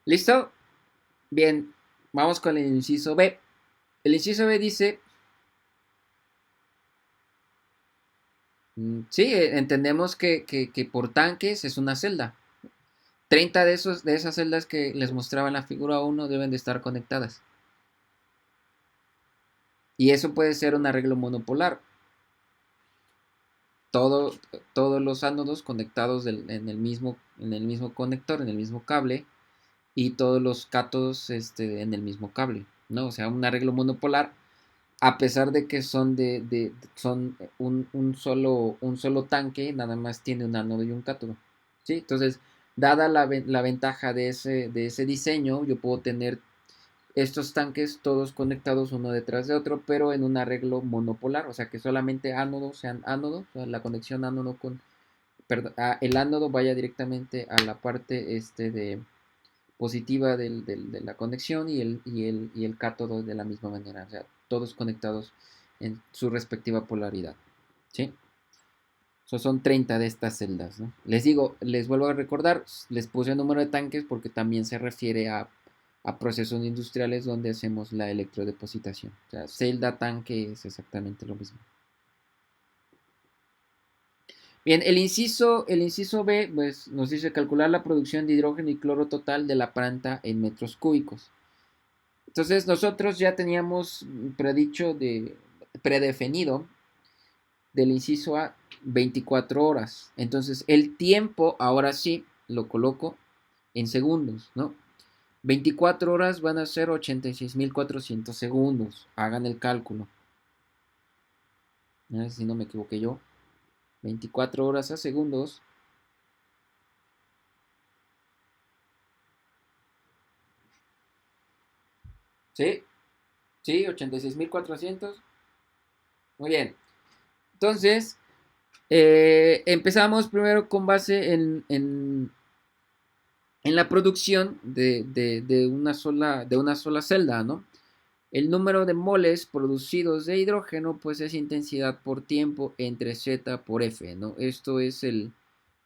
¿Listo? Bien, vamos con el inciso B. El inciso B dice, sí, entendemos que por tanques es una celda. 30 de esas celdas que les mostraba en la figura 1 deben de estar conectadas. Y eso puede ser un arreglo monopolar. Todo, todos los ánodos conectados en el mismo conector, en el mismo cable, y todos los cátodos en el mismo cable, ¿no? O sea, un arreglo monopolar, a pesar de que son un solo tanque, nada más tiene un ánodo y un cátodo, ¿sí? Entonces, dada la ventaja de ese diseño, yo puedo tener estos tanques todos conectados uno detrás de otro, pero en un arreglo monopolar, o sea que solamente ánodos sean ánodos, o sea, la conexión ánodo con, perdón, el ánodo vaya directamente a la parte de positiva de la conexión y el cátodo de la misma manera, o sea, todos conectados en su respectiva polaridad, ¿sí? Son 30 de estas celdas, ¿no? Les digo, les vuelvo a recordar, les puse el número de tanques porque también se refiere a procesos industriales donde hacemos la electrodepositación. O sea, celda, tanque es exactamente lo mismo. Bien, el inciso B pues, nos dice calcular la producción de hidrógeno y cloro total de la planta en metros cúbicos. Entonces nosotros ya teníamos predefinido del inciso A 24 horas. Entonces el tiempo, ahora sí, lo coloco en segundos, ¿no? 24 horas van a ser 86.400 segundos. Hagan el cálculo. A ver si no me equivoqué yo. 24 horas a segundos. ¿Sí? ¿Sí? 86.400. Muy bien. Entonces, empezamos primero con base en la producción de una sola celda, ¿no? El número de moles producidos de hidrógeno, pues es intensidad por tiempo entre Z por F, ¿no? Esto es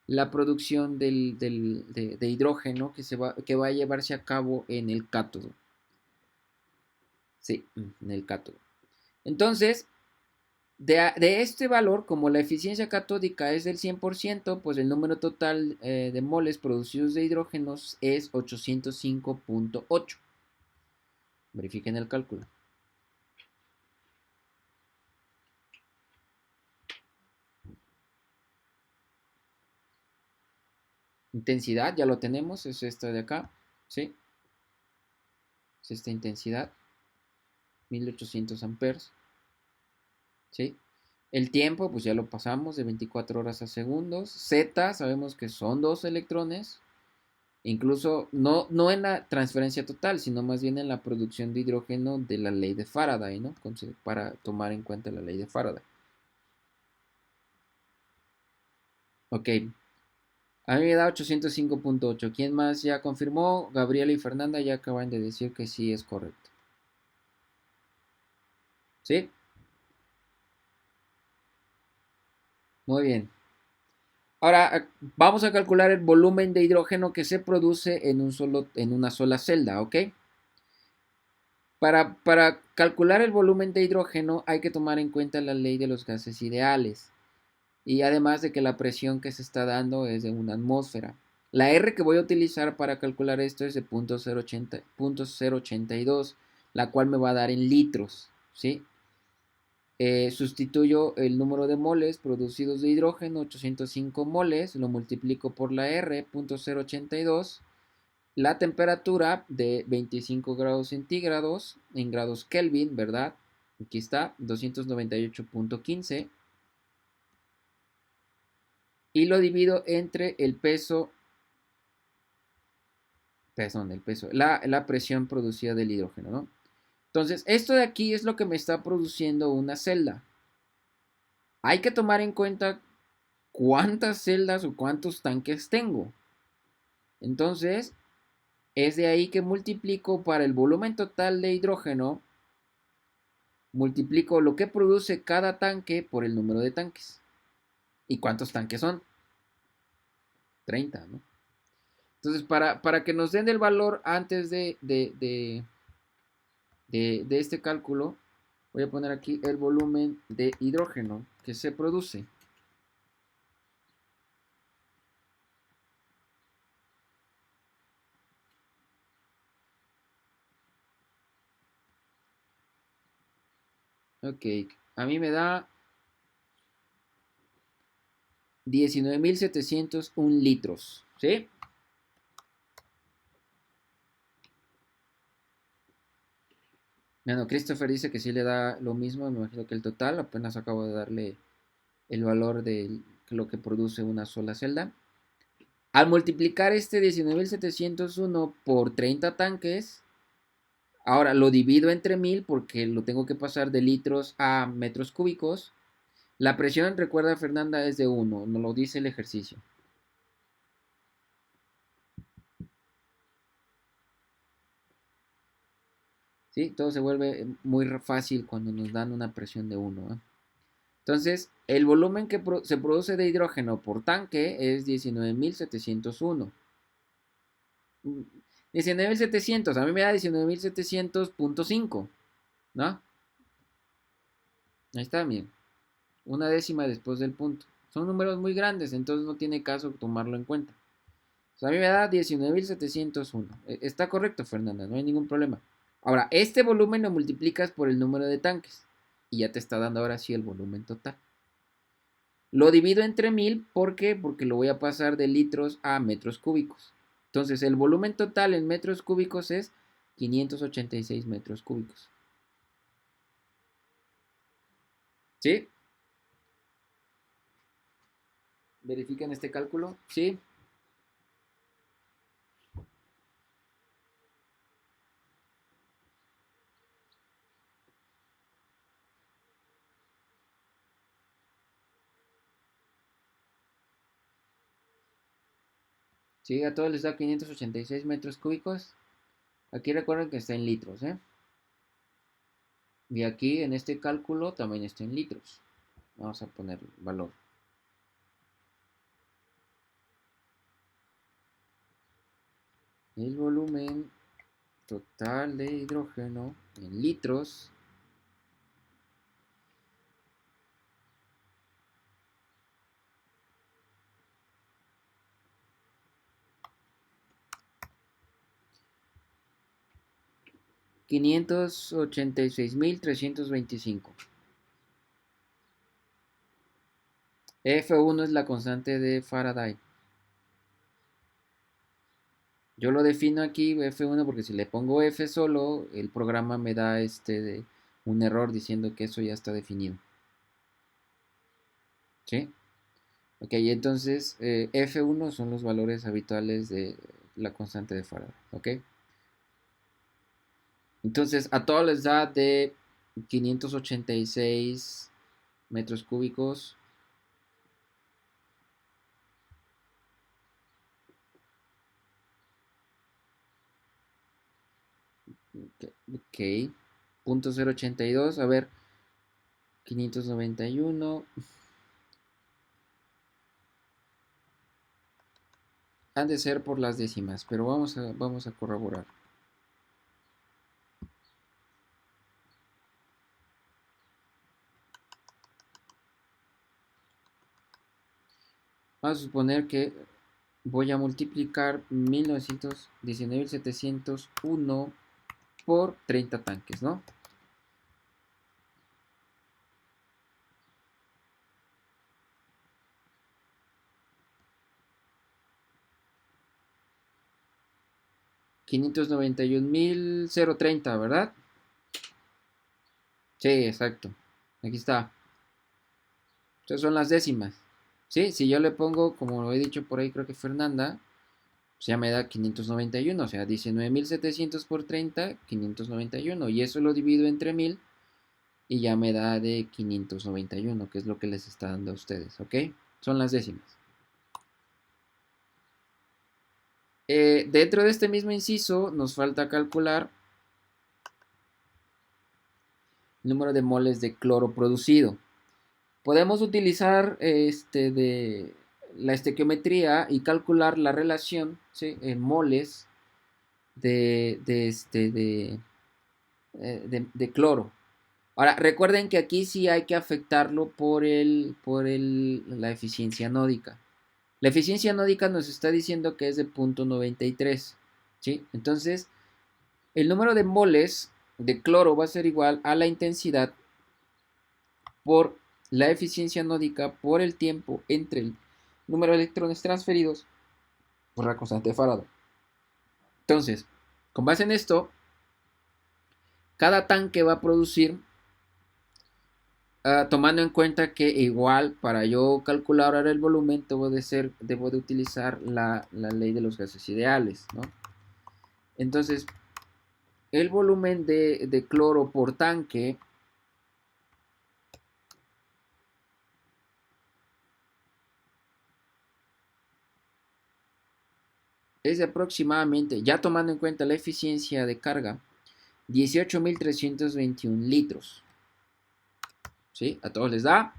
la producción de hidrógeno que va a llevarse a cabo en el cátodo. Sí, en el cátodo. Entonces, de este valor, como la eficiencia catódica es del 100%, pues el número total de moles producidos de hidrógenos es 805.8. Verifiquen el cálculo. Intensidad, ya lo tenemos, es esta de acá, ¿sí? Es esta intensidad, 1800 amperes, ¿sí? El tiempo, pues ya lo pasamos de 24 horas a segundos. Z, sabemos que son 2 electrones, incluso no en la transferencia total, sino más bien en la producción de hidrógeno de la ley de Faraday, ¿no? Para tomar en cuenta la ley de Faraday. Ok, a mí me da 805.8. ¿Quién más ya confirmó? Gabriela y Fernanda ya acaban de decir que sí es correcto. ¿Sí? Muy bien. Ahora vamos a calcular el volumen de hidrógeno que se produce en una sola celda, ¿ok? Para calcular el volumen de hidrógeno hay que tomar en cuenta la ley de los gases ideales y además de que la presión que se está dando es de una atmósfera. La R que voy a utilizar para calcular esto es de 0.082, la cual me va a dar en litros, ¿sí? Sustituyo el número de moles producidos de hidrógeno, 805 moles, lo multiplico por la R, 0.082, la temperatura de 25 grados centígrados en grados Kelvin, ¿verdad? Aquí está, 298.15. Y lo divido entre la presión producida del hidrógeno, ¿no? Entonces, esto de aquí es lo que me está produciendo una celda. Hay que tomar en cuenta cuántas celdas o cuántos tanques tengo. Entonces, es de ahí que multiplico para el volumen total de hidrógeno, multiplico lo que produce cada tanque por el número de tanques. ¿Y cuántos tanques son? 30, ¿no? Entonces, para que nos den el valor antes de este cálculo, voy a poner aquí el volumen de hidrógeno que se produce. Ok, a mí me da 19.701 litros, ¿sí? Bueno, Christopher dice que sí le da lo mismo, me imagino que el total, apenas acabo de darle el valor de lo que produce una sola celda. Al multiplicar este 19.701 por 30 tanques, ahora lo divido entre 1000 porque lo tengo que pasar de litros a metros cúbicos. La presión, recuerda Fernanda, es de 1, nos lo dice el ejercicio. ¿Sí? Todo se vuelve muy fácil cuando nos dan una presión de 1. ¿Eh? Entonces, el volumen que se produce de hidrógeno por tanque es 19.701. 19.700, a mí me da 19.700.5, ¿no? Ahí está, bien. Una décima después del punto. Son números muy grandes, entonces no tiene caso tomarlo en cuenta. O sea, a mí me da 19.701. Está correcto, Fernanda, no hay ningún problema. Ahora, este volumen lo multiplicas por el número de tanques y ya te está dando ahora sí el volumen total. Lo divido entre 1000, ¿por qué? Porque lo voy a pasar de litros a metros cúbicos. Entonces, el volumen total en metros cúbicos es 586 metros cúbicos. ¿Sí? ¿Verifican este cálculo? ¿Sí? ¿Sí? A todos les da 586 metros cúbicos. Aquí recuerden que está en litros, ¿eh? Y aquí en este cálculo también está en litros. Vamos a poner valor. El volumen total de hidrógeno en litros. $586.325. F1 es la constante de Faraday. Yo lo defino aquí F1 porque si le pongo F solo, el programa me da un error diciendo que eso ya está definido. ¿Sí? Ok, entonces F1 son los valores habituales de la constante de Faraday. ¿Ok? Entonces a todos les da de 586 metros cúbicos. Ok. Punto 082. A ver. 591. Han de ser por las décimas, pero vamos a corroborar. Vamos a suponer que voy a multiplicar 19.701 por 30 tanques, ¿no? $591.030, ¿verdad? Sí, exacto. Aquí está. Estas son las décimas. Sí, si yo le pongo, como lo he dicho por ahí, creo que Fernanda, pues ya me da 591, o sea, 19.700 por 30, 591. Y eso lo divido entre 1000 y ya me da de 591, que es lo que les está dando a ustedes, ¿ok? Son las décimas. Dentro de este mismo inciso nos falta calcular el número de moles de cloro producido. Podemos utilizar la estequiometría y calcular la relación, ¿sí?, en moles de cloro. Ahora, recuerden que aquí sí hay que afectarlo la eficiencia anódica. La eficiencia anódica nos está diciendo que es de 0.93, ¿sí? Entonces, el número de moles de cloro va a ser igual a la intensidad por la eficiencia anódica por el tiempo entre el número de electrones transferidos por la constante de Faraday. Entonces, con base en esto, cada tanque va a producir, tomando en cuenta que igual para yo calcular ahora el volumen debo de utilizar la ley de los gases ideales, ¿no? Entonces, el volumen de cloro por tanque es de aproximadamente, ya tomando en cuenta la eficiencia de carga, 18.321 litros. ¿Sí? A todos les da.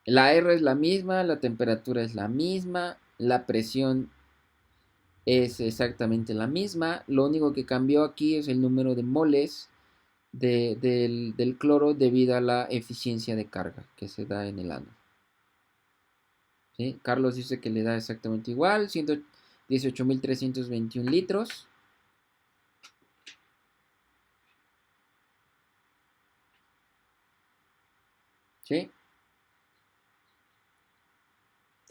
La R es la misma, la temperatura es la misma, la presión es exactamente la misma. Lo único que cambió aquí es el número de moles del cloro debido a la eficiencia de carga que se da en el ánodo. ¿Sí? Carlos dice que le da exactamente igual, 118.321 litros. ¿Sí?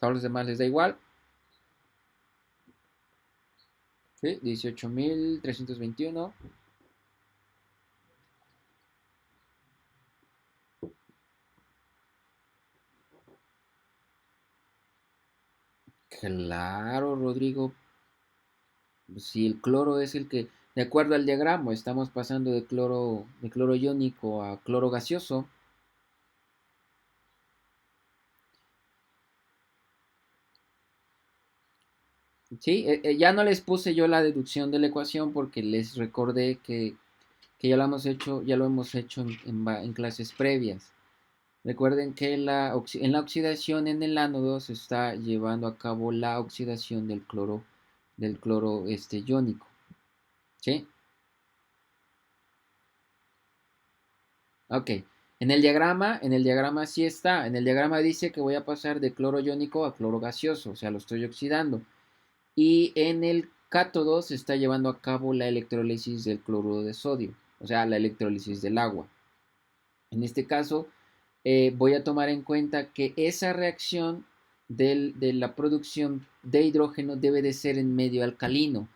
A los demás les da igual. ¿Sí? 18.321. Claro, Rodrigo. Si el cloro es el que, de acuerdo al diagrama, estamos pasando de cloro iónico a cloro gaseoso. Sí, ya no les puse yo la deducción de la ecuación porque les recordé que ya ya lo hemos hecho en clases previas. Recuerden que en la oxidación en el ánodo se está llevando a cabo la oxidación del cloro iónico. ¿Sí? Ok. En el diagrama sí está. En el diagrama dice que voy a pasar de cloro iónico a cloro gaseoso, o sea, lo estoy oxidando. Y en el cátodo se está llevando a cabo la electrólisis del cloruro de sodio, o sea, la electrólisis del agua. En este caso, voy a tomar en cuenta que esa reacción de la producción de hidrógeno debe de ser en medio alcalino.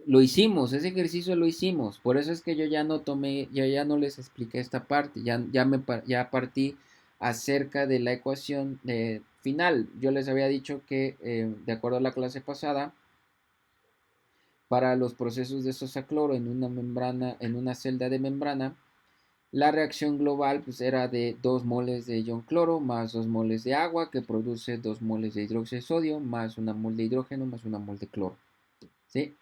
Lo hicimos, ese ejercicio lo hicimos, por eso es que yo ya no tomé, ya no les expliqué esta parte, ya partí acerca de la ecuación final. Yo les había dicho que, de acuerdo a la clase pasada, para los procesos de sosa-cloro en una membrana, en una celda de membrana, la reacción global pues, era de 2 moles de ion cloro más 2 moles de agua, que produce 2 moles de hidróxido de sodio más 1 mol de hidrógeno más 1 mol de cloro. ¿Sí?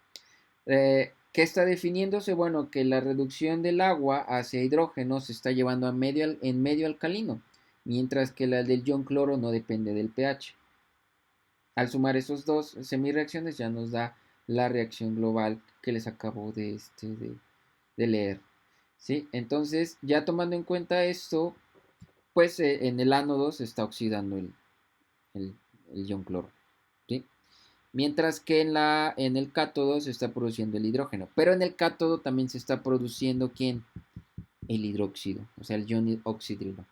¿Qué está definiéndose? Bueno, que la reducción del agua hacia hidrógeno se está llevando en medio alcalino, mientras que la del ion cloro no depende del pH. Al sumar esos dos semireacciones ya nos da la reacción global que les acabo de leer. ¿Sí? Entonces, ya tomando en cuenta esto, pues en el ánodo se está oxidando el, el ion cloro. ¿Sí? Mientras que en el cátodo se está produciendo el hidrógeno. Pero en el cátodo también se está produciendo ¿quién? El hidróxido, o sea, el ion oxidrilo.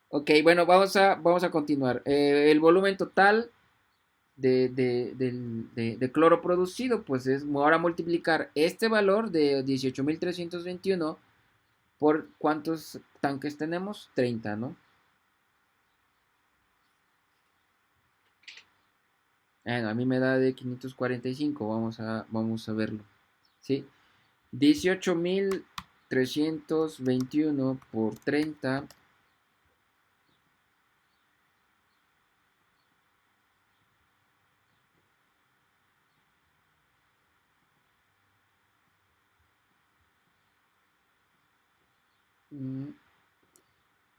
Ok, bueno, vamos a continuar. El volumen total de cloro producido, pues es ahora multiplicar este valor de 18.321 por cuántos tanques tenemos, 30, ¿no? Bueno, a mí me da de 545, vamos a verlo, ¿sí? 18.321 por 30.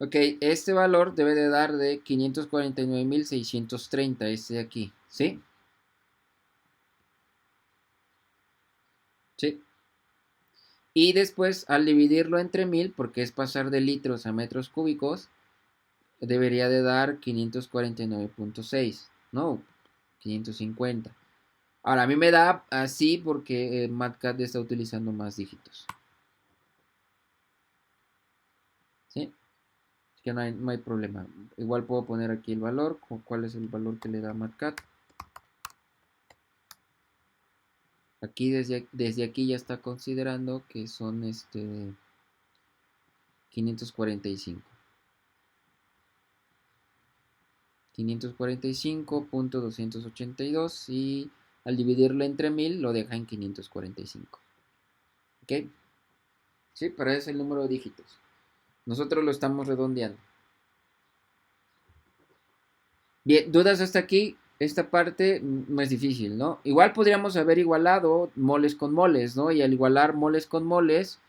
Ok, este valor debe de dar de 549.630, este de aquí, ¿sí? Sí. Y después, al dividirlo entre 1000, porque es pasar de litros a metros cúbicos, debería de dar 549.6, no, 550. Ahora, a mí me da así porque MatCat está utilizando más dígitos. ¿Sí? Así que no hay problema. Igual puedo poner aquí el valor, cuál es el valor que le da MatCat. Aquí desde aquí ya está considerando que son 545. 545.282 y al dividirlo entre 1000 lo deja en 545. ¿Ok? Sí, pero es el número de dígitos. Nosotros lo estamos redondeando. Bien, ¿dudas hasta aquí? Esta parte no es difícil, ¿no? Igual podríamos haber igualado moles con moles, ¿no? Y al igualar moles con moles,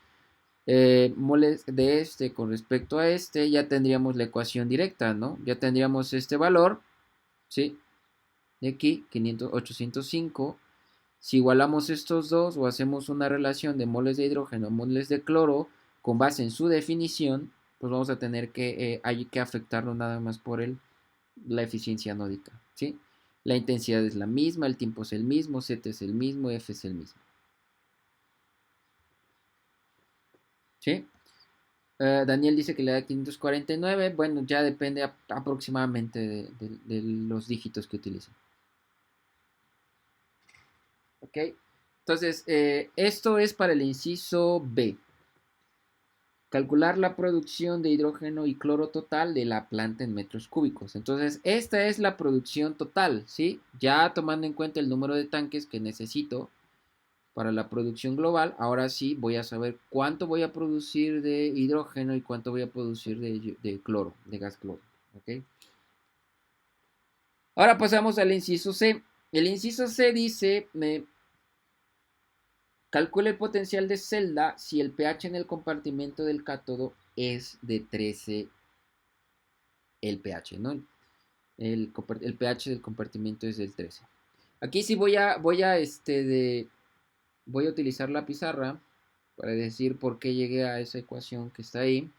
moles de este con respecto a este, ya tendríamos la ecuación directa, ¿no? Ya tendríamos este valor, ¿sí? De aquí, 805. Si igualamos estos dos o hacemos una relación de moles de hidrógeno, moles de cloro, con base en su definición, pues vamos a tener que, hay que afectarlo nada más por la eficiencia anódica, ¿sí? La intensidad es la misma, el tiempo es el mismo, Z es el mismo, F es el mismo, ¿sí? Daniel dice que le da 549, bueno, ya depende aproximadamente de los dígitos que utilicen. ¿Ok? Entonces, esto es para el inciso B. Calcular la producción de hidrógeno y cloro total de la planta en metros cúbicos. Entonces, esta es la producción total, ¿sí? Ya tomando en cuenta el número de tanques que necesito para la producción global, ahora sí voy a saber cuánto voy a producir de hidrógeno y cuánto voy a producir de cloro, de gas cloro, ¿ok? Ahora pasamos al inciso C. El inciso C dice, calcula el potencial de celda si el pH en el compartimento del cátodo es de 13 el pH, ¿no? El pH del compartimento es del 13. Aquí sí voy a utilizar la pizarra para decir por qué llegué a esa ecuación que está ahí.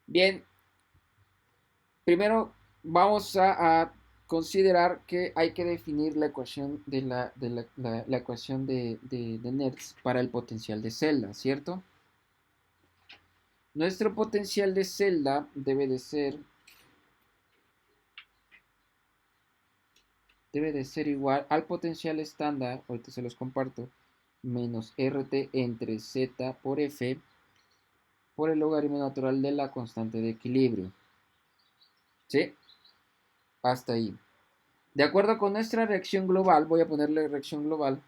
Bien, primero vamos a considerar que hay que definir la ecuación la ecuación de Nernst para el potencial de celda, ¿cierto? Nuestro potencial de celda debe de ser igual al potencial estándar, ahorita se los comparto, menos RT entre Z por F por el logaritmo natural de la constante de equilibrio. ¿Sí? Hasta ahí. De acuerdo con nuestra reacción global, voy a ponerle reacción global.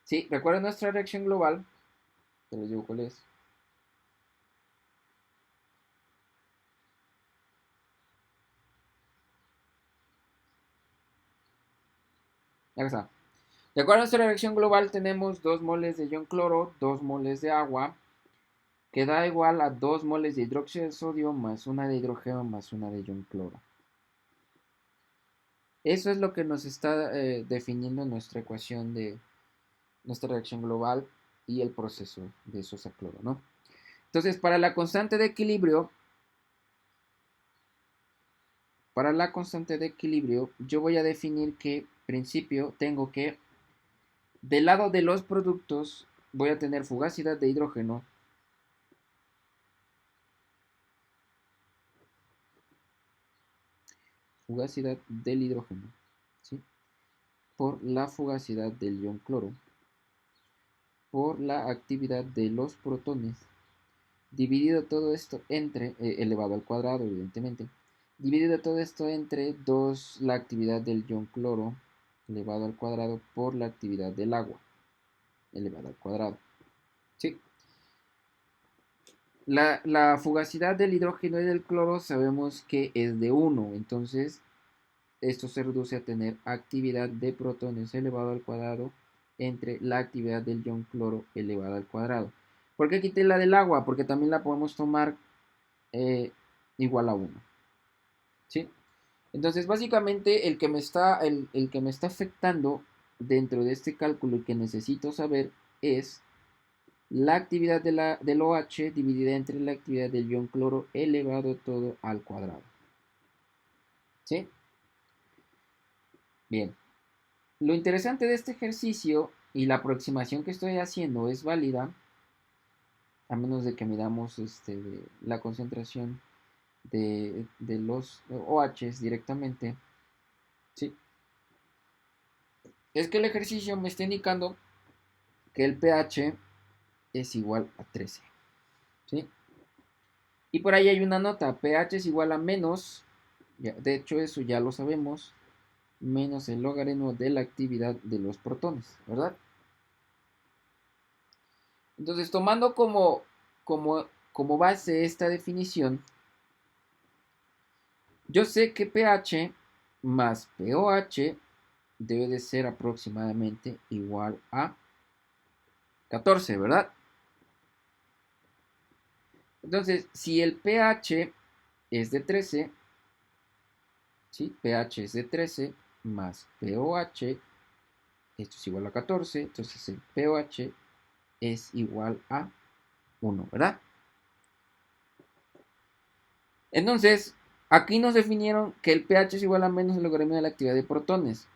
Sí, recuerden nuestra reacción global. Te les digo cuál es. Ya está. De acuerdo a nuestra reacción global, tenemos 2 moles de ion cloro, 2 moles de agua, que da igual a 2 moles de hidróxido de sodio más una de hidrógeno más una de ion cloro. Eso es lo que nos está definiendo nuestra ecuación de nuestra reacción global y el proceso de sosa cloro, ¿no? Entonces, para la constante de equilibrio, yo voy a definir que, principio, tengo que, del lado de los productos, voy a tener fugacidad de hidrógeno, fugacidad del hidrógeno, ¿sí? por la fugacidad del ion cloro por la actividad de los protones, dividido todo esto entre, elevado al cuadrado, evidentemente, dividido todo esto entre 2, la actividad del ion cloro, elevado al cuadrado, por la actividad del agua, elevado al cuadrado. ¿Sí? La fugacidad del hidrógeno y del cloro sabemos que es de 1, entonces esto se reduce a tener actividad de protones elevado al cuadrado entre la actividad del ion cloro elevado al cuadrado. ¿Por qué quité la del agua? Porque también la podemos tomar igual a 1. ¿Sí? Entonces, básicamente, el que me está afectando dentro de este cálculo y que necesito saber es la actividad del OH dividida entre la actividad del ion cloro elevado todo al cuadrado. ¿Sí? Bien. Lo interesante de este ejercicio y la aproximación que estoy haciendo es válida, a menos de que midamos la concentración de los OHs directamente. ¿Sí? Es que el ejercicio me está indicando que el pH es igual a 13. ¿Sí? Y por ahí hay una nota, pH es igual a menos, de hecho eso ya lo sabemos, menos el logaritmo de la actividad de los protones, ¿verdad? Entonces, tomando como base esta definición, yo sé que pH más pOH debe de ser aproximadamente igual a 14, ¿verdad? Entonces, si el pH es de 13, ¿sí? pH es de 13 más pOH, esto es igual a 14, entonces el pOH es igual a 1, ¿verdad? Entonces, aquí nos definieron que el pH es igual a menos el logaritmo de la actividad de protones.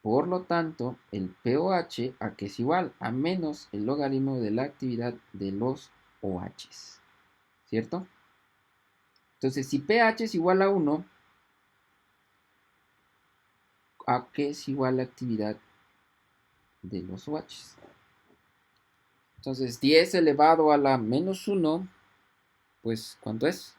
Por lo tanto, el pOH a que es igual a menos el logaritmo de la actividad de los OHs. ¿Cierto? Entonces, si pH es igual a 1, ¿a qué es igual la actividad de los OHs? Entonces, 10 elevado a la menos 1, pues, ¿cuánto es?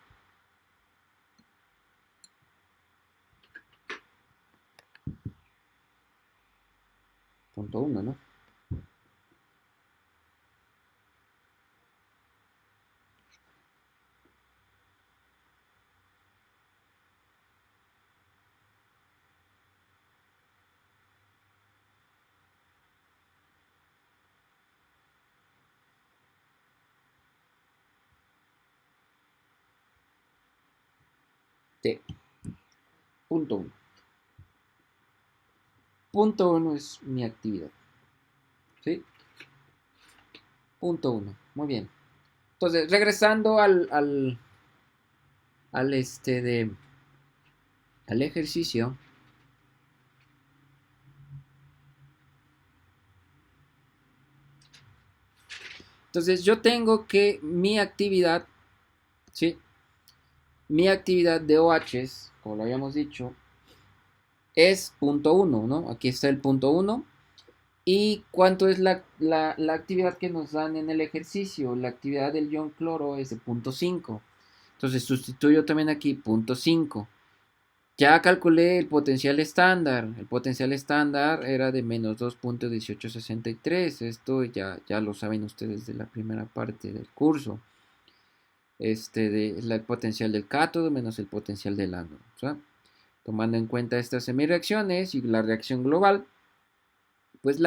Punto 1, ¿no? Sí, punto 1. Punto 1 es mi actividad. ¿Sí? Punto 1. Muy bien. Entonces, regresando al al ejercicio. Entonces, yo tengo que mi actividad, ¿sí? Mi actividad de OHs, como lo habíamos dicho, es punto 1, ¿no? Aquí está el punto 1. ¿Y cuánto es la actividad que nos dan en el ejercicio? La actividad del ion cloro es de punto 5. Entonces sustituyo también aquí punto 5. Ya calculé el potencial estándar. El potencial estándar era de menos 2.1863. Esto ya lo saben ustedes de la primera parte del curso. El potencial del cátodo menos el potencial del ánodo. ¿Sí? Tomando en cuenta estas semireacciones y la reacción global, pues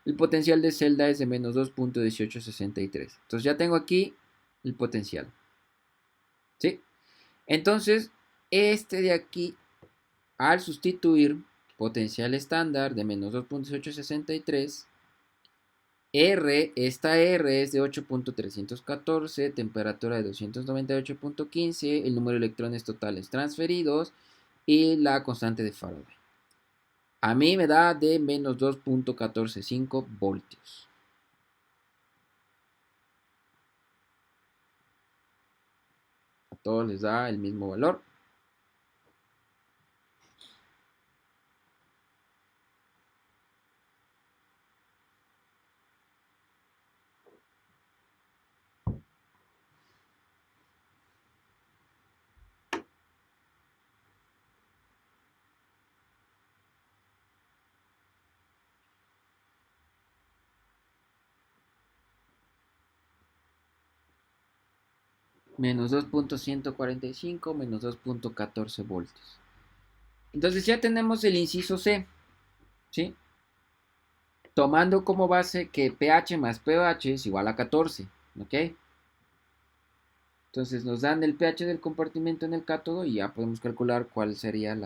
el potencial de celda es de menos 2.1863. Entonces ya tengo aquí el potencial. ¿Sí? Entonces, este de aquí, al sustituir potencial estándar de menos 2.1863, esta R es de 8.314, temperatura de 298.15, el número de electrones totales transferidos y la constante de Faraday. A mí me da de menos 2.145 voltios. A todos les da el mismo valor. Menos 2.145 menos 2.14 voltios. Entonces ya tenemos el inciso C, ¿sí? Tomando como base que pH más pH es igual a 14, ¿ok? Entonces nos dan el pH del compartimento en el cátodo y ya podemos calcular cuál sería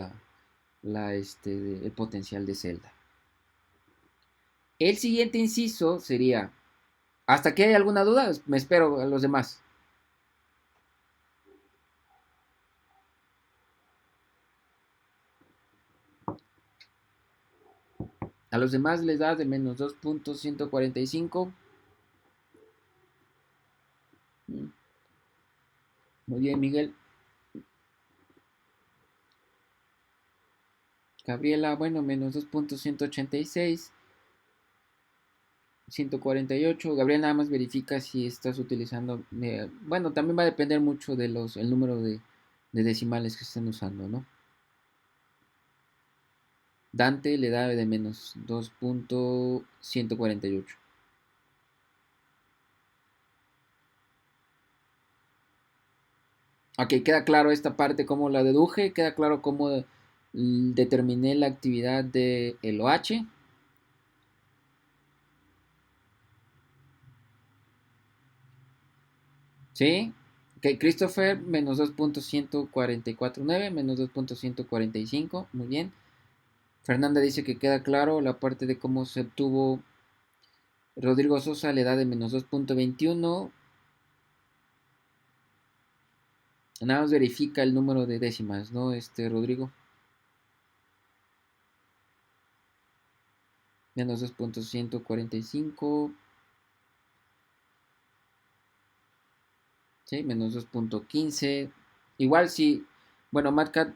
el potencial de celda. El siguiente inciso sería, ¿hasta aquí hay alguna duda? Me espero a los demás. A los demás les da de menos 2.145. Muy bien, Miguel. Gabriela, bueno, menos 2.186. 148. Gabriel nada más verifica si estás utilizando. Bueno, también va a depender mucho de el número de decimales que estén usando, ¿no? Dante le da de menos 2.148. Ok, queda claro esta parte cómo la deduje, queda claro cómo determiné la actividad de el OH. ¿Sí? Ok, Christopher, menos 2.1449, menos 2.145, muy bien. Fernanda dice que queda claro la parte de cómo se obtuvo. Rodrigo Sosa le da de menos 2.21. Nada más verifica el número de décimas, ¿no? Rodrigo. Menos 2.145. ¿Sí? Menos 2.15. Igual si. Bueno, Matcat.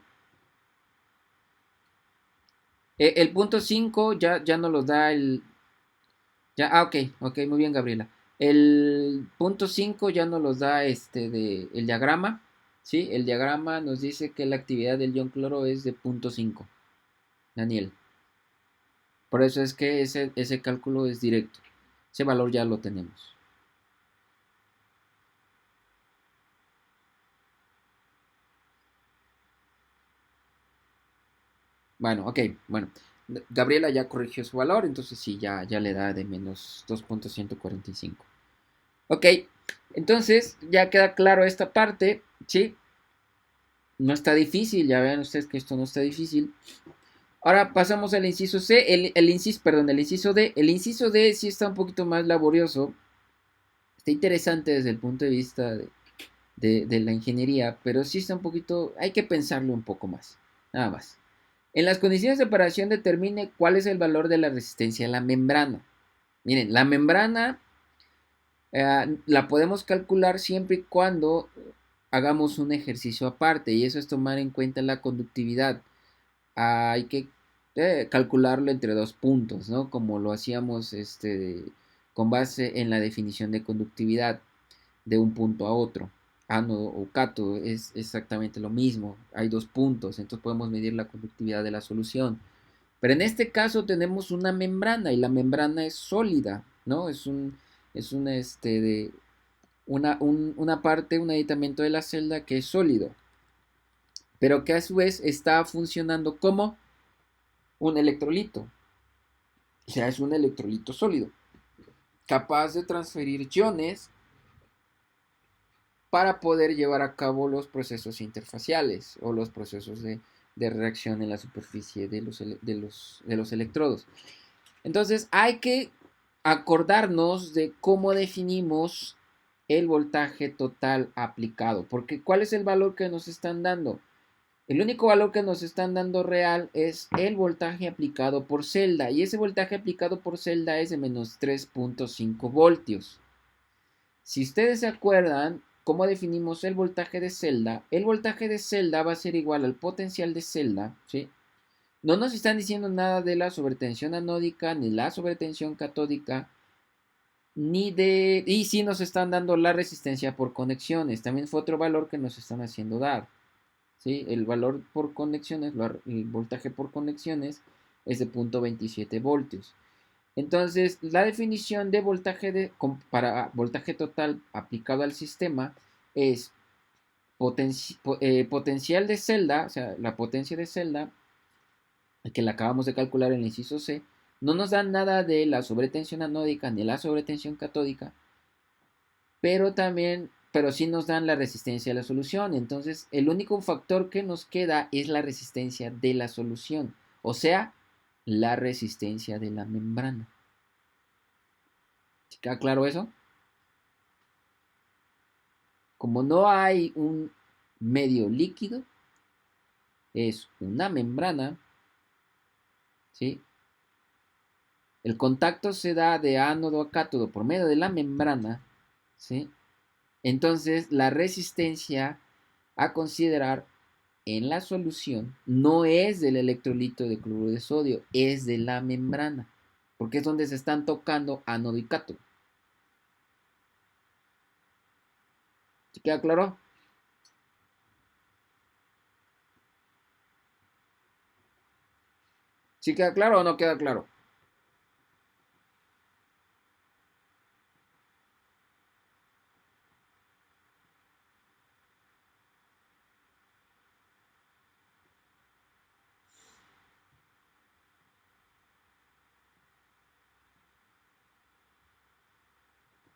El punto 5 ya nos los da el. Ya, ok, ok, muy bien, Gabriela. El punto 5 ya nos los da el diagrama. ¿Sí? El diagrama nos dice que la actividad del ion cloro es de punto 5. Daniel. Por eso es que ese cálculo es directo. Ese valor ya lo tenemos. Bueno, ok, bueno. Gabriela ya corrigió su valor, entonces sí, ya le da de menos 2.145. Ok, entonces ya queda claro esta parte, ¿sí? No está difícil, ya vean ustedes que esto no está difícil. Ahora pasamos al inciso C, el inciso D. El inciso D sí está un poquito más laborioso. Está interesante desde el punto de vista de la ingeniería, pero sí está un poquito, hay que pensarlo un poco más, nada más. En las condiciones de operación determine cuál es el valor de la resistencia a la membrana. Miren, la membrana la podemos calcular siempre y cuando hagamos un ejercicio aparte, y eso es tomar en cuenta la conductividad. Hay que calcularlo entre dos puntos, ¿no? Como lo hacíamos con base en la definición de conductividad de un punto a otro. Ánodo o cátodo es exactamente lo mismo. Hay dos puntos, entonces podemos medir la conductividad de la solución. Pero en este caso tenemos una membrana y la membrana es sólida, ¿no? Es una parte, un aditamento de la celda que es sólido, pero que a su vez está funcionando como un electrolito. O sea, es un electrolito sólido, capaz de transferir iones para poder llevar a cabo los procesos interfaciales o los procesos de reacción en la superficie de los electrodos. Entonces hay que acordarnos de cómo definimos el voltaje total aplicado, porque ¿cuál es el valor que nos están dando? El único valor que nos están dando real es el voltaje aplicado por celda, y ese voltaje aplicado por celda es de menos 3.5 voltios. Si ustedes se acuerdan cómo definimos el voltaje de celda va a ser igual al potencial de celda, ¿sí? No nos están diciendo nada de la sobretensión anódica, ni la sobretensión catódica, ni de. Y sí nos están dando la resistencia por conexiones. También fue otro valor que nos están haciendo dar. ¿Sí? El valor por conexiones, el voltaje por conexiones es de 0.27 voltios. Entonces, la definición de voltaje para voltaje total aplicado al sistema es potencial de celda, o sea, la potencia de celda, que la acabamos de calcular en el inciso C, no nos dan nada de la sobretensión anódica ni la sobretensión catódica, pero sí nos dan la resistencia a la solución. Entonces, el único factor que nos queda es la resistencia de la solución, o sea, la resistencia de la membrana. ¿Sí queda claro eso? Como no hay un medio líquido, es una membrana, ¿sí? El contacto se da de ánodo a cátodo por medio de la membrana, ¿sí? Entonces, la resistencia a considerar en la solución no es del electrolito de cloruro de sodio, es de la membrana, porque es donde se están tocando ánodo y cátodo. ¿Sí queda claro? ¿Sí queda claro o no queda claro?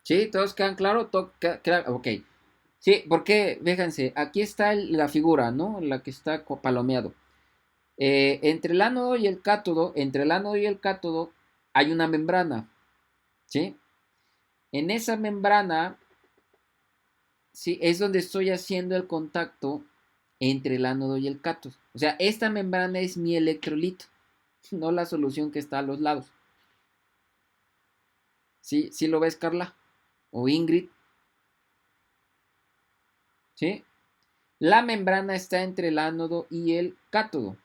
¿Sí? ¿Todos quedan claros? Ok. Sí, porque, fíjense, aquí está la figura, ¿no? La que está palomeado. Entre el ánodo y el cátodo, hay una membrana, ¿sí? En esa membrana, sí, es donde estoy haciendo el contacto entre el ánodo y el cátodo. O sea, esta membrana es mi electrolito, no la solución que está a los lados. ¿Sí? ¿Sí lo ves, Carla? O Ingrid, ¿sí? La membrana está entre el ánodo y el cátodo.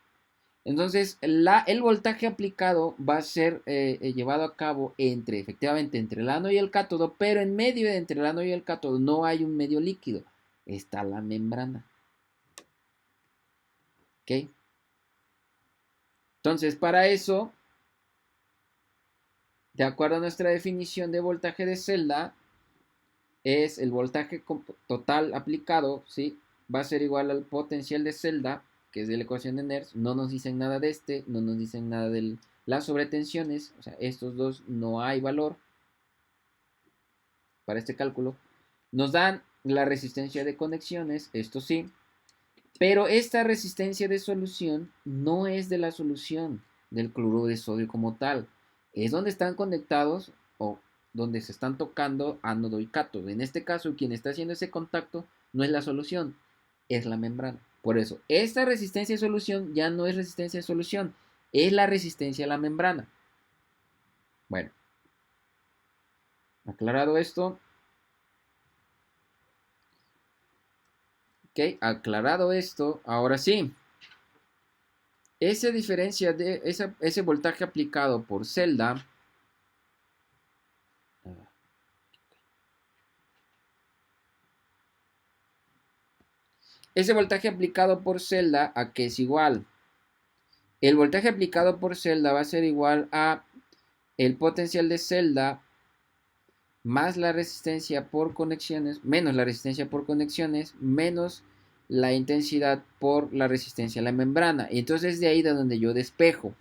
Entonces, el voltaje aplicado va a ser llevado a cabo efectivamente, entre el ánodo y el cátodo, pero en medio de entre el ánodo y el cátodo no hay un medio líquido, está la membrana. ¿Ok? Entonces, para eso, de acuerdo a nuestra definición de voltaje de celda, es el voltaje total aplicado, ¿sí? Va a ser igual al potencial de celda, que es de la ecuación de Nernst. No nos dicen nada de no nos dicen nada de las sobretensiones, o sea, estos dos no hay valor para este cálculo. Nos dan la resistencia de conexiones, esto sí, pero esta resistencia de solución no es de la solución del cloruro de sodio como tal, es donde están conectados o donde se están tocando ánodo y cátodo. En este caso, quien está haciendo ese contacto no es la solución, es la membrana. Por eso, esta resistencia de solución ya no es resistencia de solución, es la resistencia a la membrana. Bueno, aclarado esto. Ok, aclarado esto, ahora sí. Esa diferencia de ese voltaje aplicado por celda. Ese voltaje aplicado por celda, ¿a qué es igual? El voltaje aplicado por celda va a ser igual a el potencial de celda más la resistencia por conexiones, menos la resistencia por conexiones, menos la intensidad por la resistencia a la membrana. Y entonces de ahí de donde yo despejo.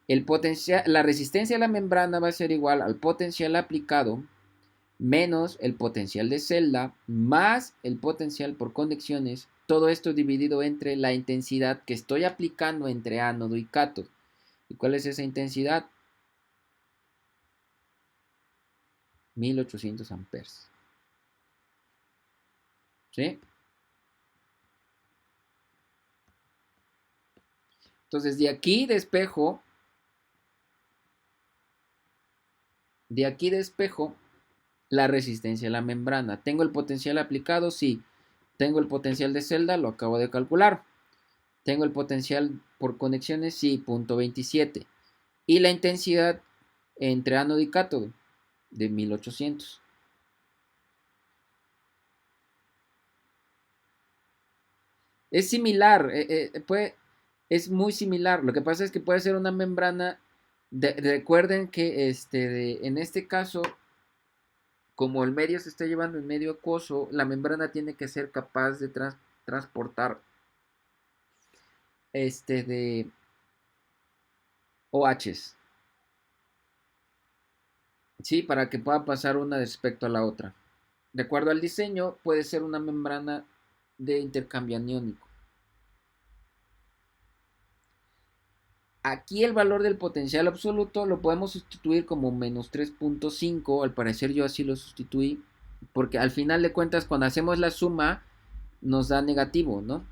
La resistencia a la membrana va a ser igual al potencial aplicado menos el potencial de celda más el potencial por conexiones. Todo esto dividido entre la intensidad que estoy aplicando entre ánodo y cátodo. ¿Y cuál es esa intensidad? 1800 amperes. ¿Sí? Entonces de aquí despejo la resistencia a la membrana. ¿Tengo el potencial aplicado? Sí. ¿Tengo el potencial de celda? Lo acabo de calcular. ¿Tengo el potencial por conexiones? Sí, 0.27. Y la intensidad entre ánodo y cátodo de 1800. Es similar, es muy similar. Lo que pasa es que puede ser una membrana. Recuerden que en este caso, como el medio se está llevando en medio acuoso, la membrana tiene que ser capaz de transportar de OHs, ¿sí? Para que pueda pasar una respecto a la otra. De acuerdo al diseño, puede ser una membrana de intercambio aniónico. Aquí el valor del potencial absoluto lo podemos sustituir como menos 3.5. Al parecer yo así lo sustituí. Porque al final de cuentas cuando hacemos la suma nos da negativo, ¿no?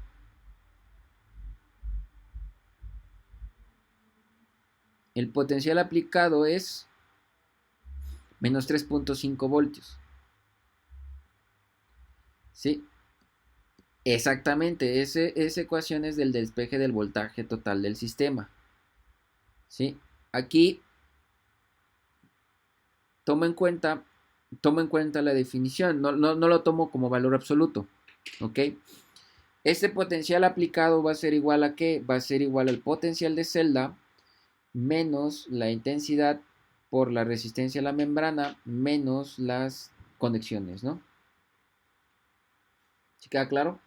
El potencial aplicado es menos 3.5 voltios. ¿Sí? Exactamente, esa ecuación es del despeje del voltaje total del sistema. ¿Sí? Aquí tomo en cuenta la definición, no lo tomo como valor absoluto. ¿Ok? Este potencial aplicado va a ser igual a ¿qué? Va a ser igual al potencial de celda menos la intensidad por la resistencia a la membrana menos las conexiones, ¿no? ¿Sí queda claro?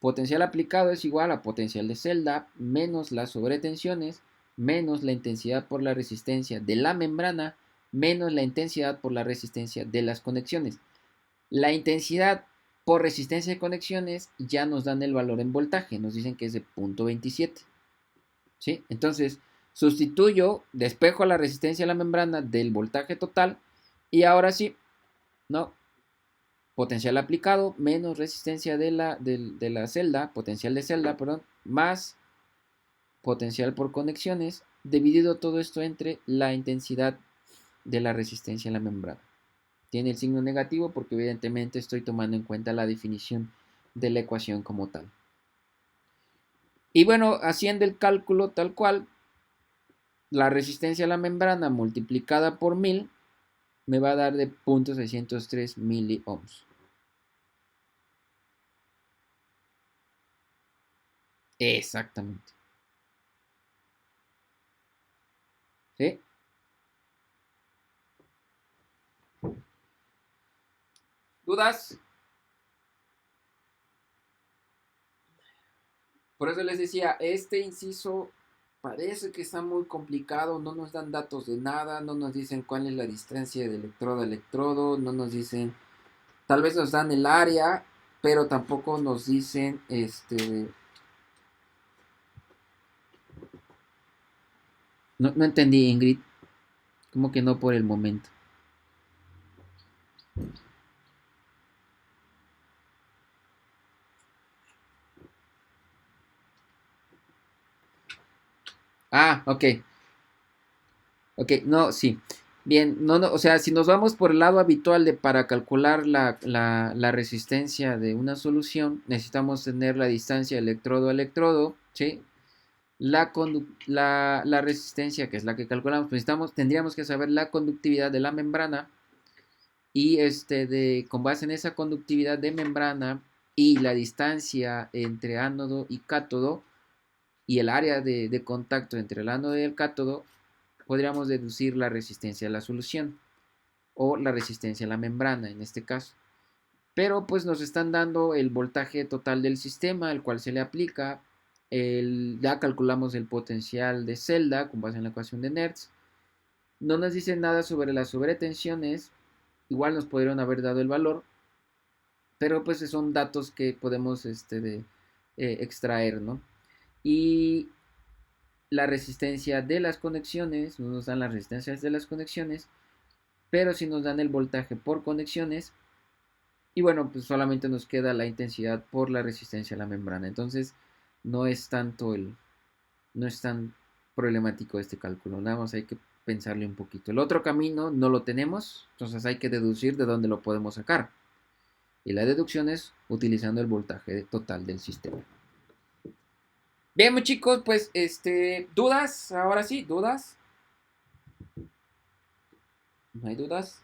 Potencial aplicado es igual a potencial de celda menos las sobretensiones menos la intensidad por la resistencia de la membrana menos la intensidad por la resistencia de las conexiones. La intensidad por resistencia de conexiones ya nos dan el valor en voltaje, nos dicen que es de 0.27. ¿Sí? Entonces, sustituyo, despejo la resistencia a la membrana del voltaje total y ahora sí, ¿no? Potencial aplicado menos resistencia de la celda, potencial de celda, perdón, más potencial por conexiones, dividido todo esto entre la intensidad de la resistencia a la membrana. Tiene el signo negativo porque evidentemente estoy tomando en cuenta la definición de la ecuación como tal. Y bueno, haciendo el cálculo tal cual, la resistencia a la membrana multiplicada por 1000 me va a dar de 0.603 miliohms. Exactamente. ¿Sí? ¿Dudas? Por eso les decía, este inciso parece que está muy complicado, no nos dan datos de nada, no nos dicen cuál es la distancia de electrodo a electrodo, no nos dicen, tal vez nos dan el área, pero tampoco nos dicen, no entendí, Ingrid, como que no por el momento. Ah, ok. Ok, no, sí. Bien, no, o sea, si nos vamos por el lado habitual de para calcular la resistencia de una solución, necesitamos tener la distancia electrodo a electrodo, ¿sí? La resistencia, que es la que calculamos, tendríamos que saber la conductividad de la membrana y con base en esa conductividad de membrana y la distancia entre ánodo y cátodo y el área de contacto entre el ánodo y el cátodo, podríamos deducir la resistencia a la solución o la resistencia a la membrana en este caso. Pero pues nos están dando el voltaje total del sistema, el cual se le aplica. Ya calculamos el potencial de celda con base en la ecuación de Nernst. No nos dicen nada sobre las sobretensiones. Igual nos pudieron haber dado el valor. Pero pues son datos que podemos extraer, ¿no? Y la resistencia de las conexiones, no nos dan las resistencias de las conexiones, pero sí nos dan el voltaje por conexiones. Y bueno, pues solamente nos queda la intensidad por la resistencia a la membrana. Entonces, no es no es tan problemático este cálculo. Nada más hay que pensarle un poquito. El otro camino no lo tenemos, entonces hay que deducir de dónde lo podemos sacar. Y la deducción es utilizando el voltaje total del sistema. Bien, chicos, pues dudas, ahora sí, dudas. ¿No hay dudas?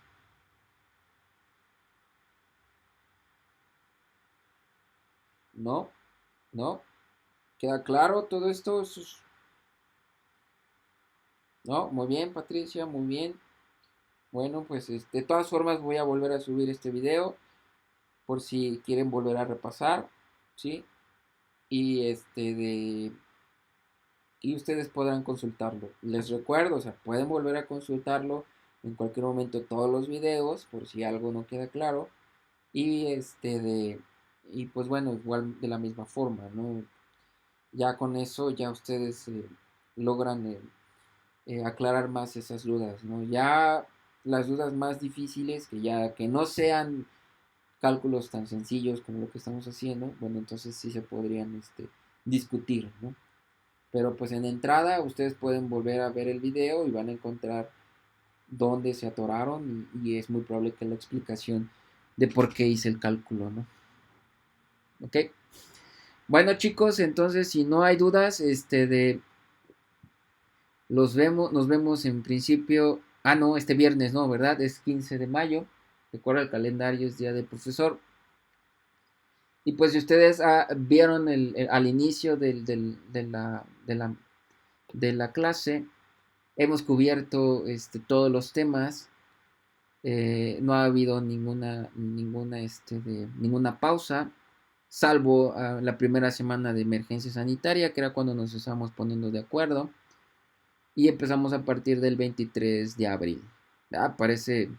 No, no. ¿Queda claro todo esto? No, muy bien, Patricia, muy bien. Bueno, pues de todas formas voy a volver a subir este video por si quieren volver a repasar, ¿sí? Y y ustedes podrán consultarlo. Les recuerdo, o sea, pueden volver a consultarlo en cualquier momento todos los videos por si algo no queda claro y y pues bueno, igual de la misma forma, ¿no? Ya con eso ya ustedes logran aclarar más esas dudas, ¿no? Ya las dudas más difíciles que no sean cálculos tan sencillos como lo que estamos haciendo, bueno, entonces sí se podrían discutir, ¿no? Pero pues en entrada ustedes pueden volver a ver el video y van a encontrar dónde se atoraron y es muy probable que la explicación de por qué hice el cálculo, ¿no? ¿Ok? Bueno chicos, entonces si no hay dudas, nos vemos en principio, no, este viernes no, ¿verdad? Es 15 de mayo, recuerda el calendario es día del profesor. Y pues si ustedes vieron al inicio de la clase, hemos cubierto todos los temas. No ha habido ninguna pausa, salvo la primera semana de emergencia sanitaria, que era cuando nos estábamos poniendo de acuerdo. Y empezamos a partir del 23 de abril. Parece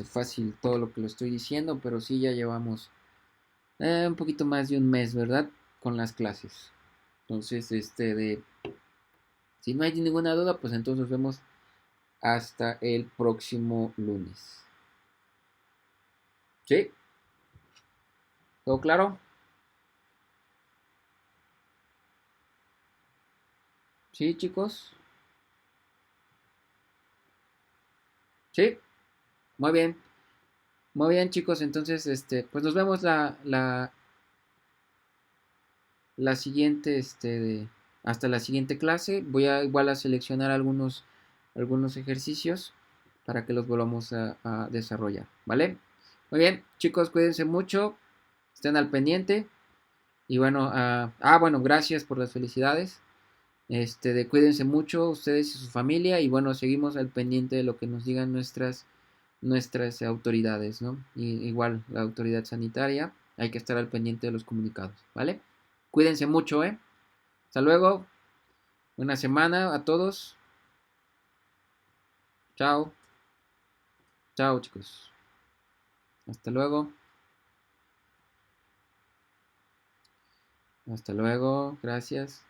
fácil todo lo que lo estoy diciendo, pero sí ya llevamos un poquito más de un mes, ¿verdad? Con las clases. Entonces, si no hay ninguna duda, pues entonces nos vemos hasta el próximo lunes. ¿Sí? ¿Todo claro? ¿Sí, chicos? ¿Sí? Muy bien. Muy bien, chicos. Entonces, pues nos vemos la siguiente, hasta la siguiente clase. Voy a igual a seleccionar algunos ejercicios para que los volvamos a desarrollar, ¿vale? Muy bien, chicos, cuídense mucho, estén al pendiente y bueno, bueno, gracias por las felicidades. Cuídense mucho ustedes y su familia y bueno, seguimos al pendiente de lo que nos digan nuestras autoridades, ¿no? Y igual la autoridad sanitaria, hay que estar al pendiente de los comunicados, ¿vale? Cuídense mucho, ¿eh? Hasta luego. Buena semana a todos. Chao. Chao, chicos. Hasta luego. Hasta luego. Gracias.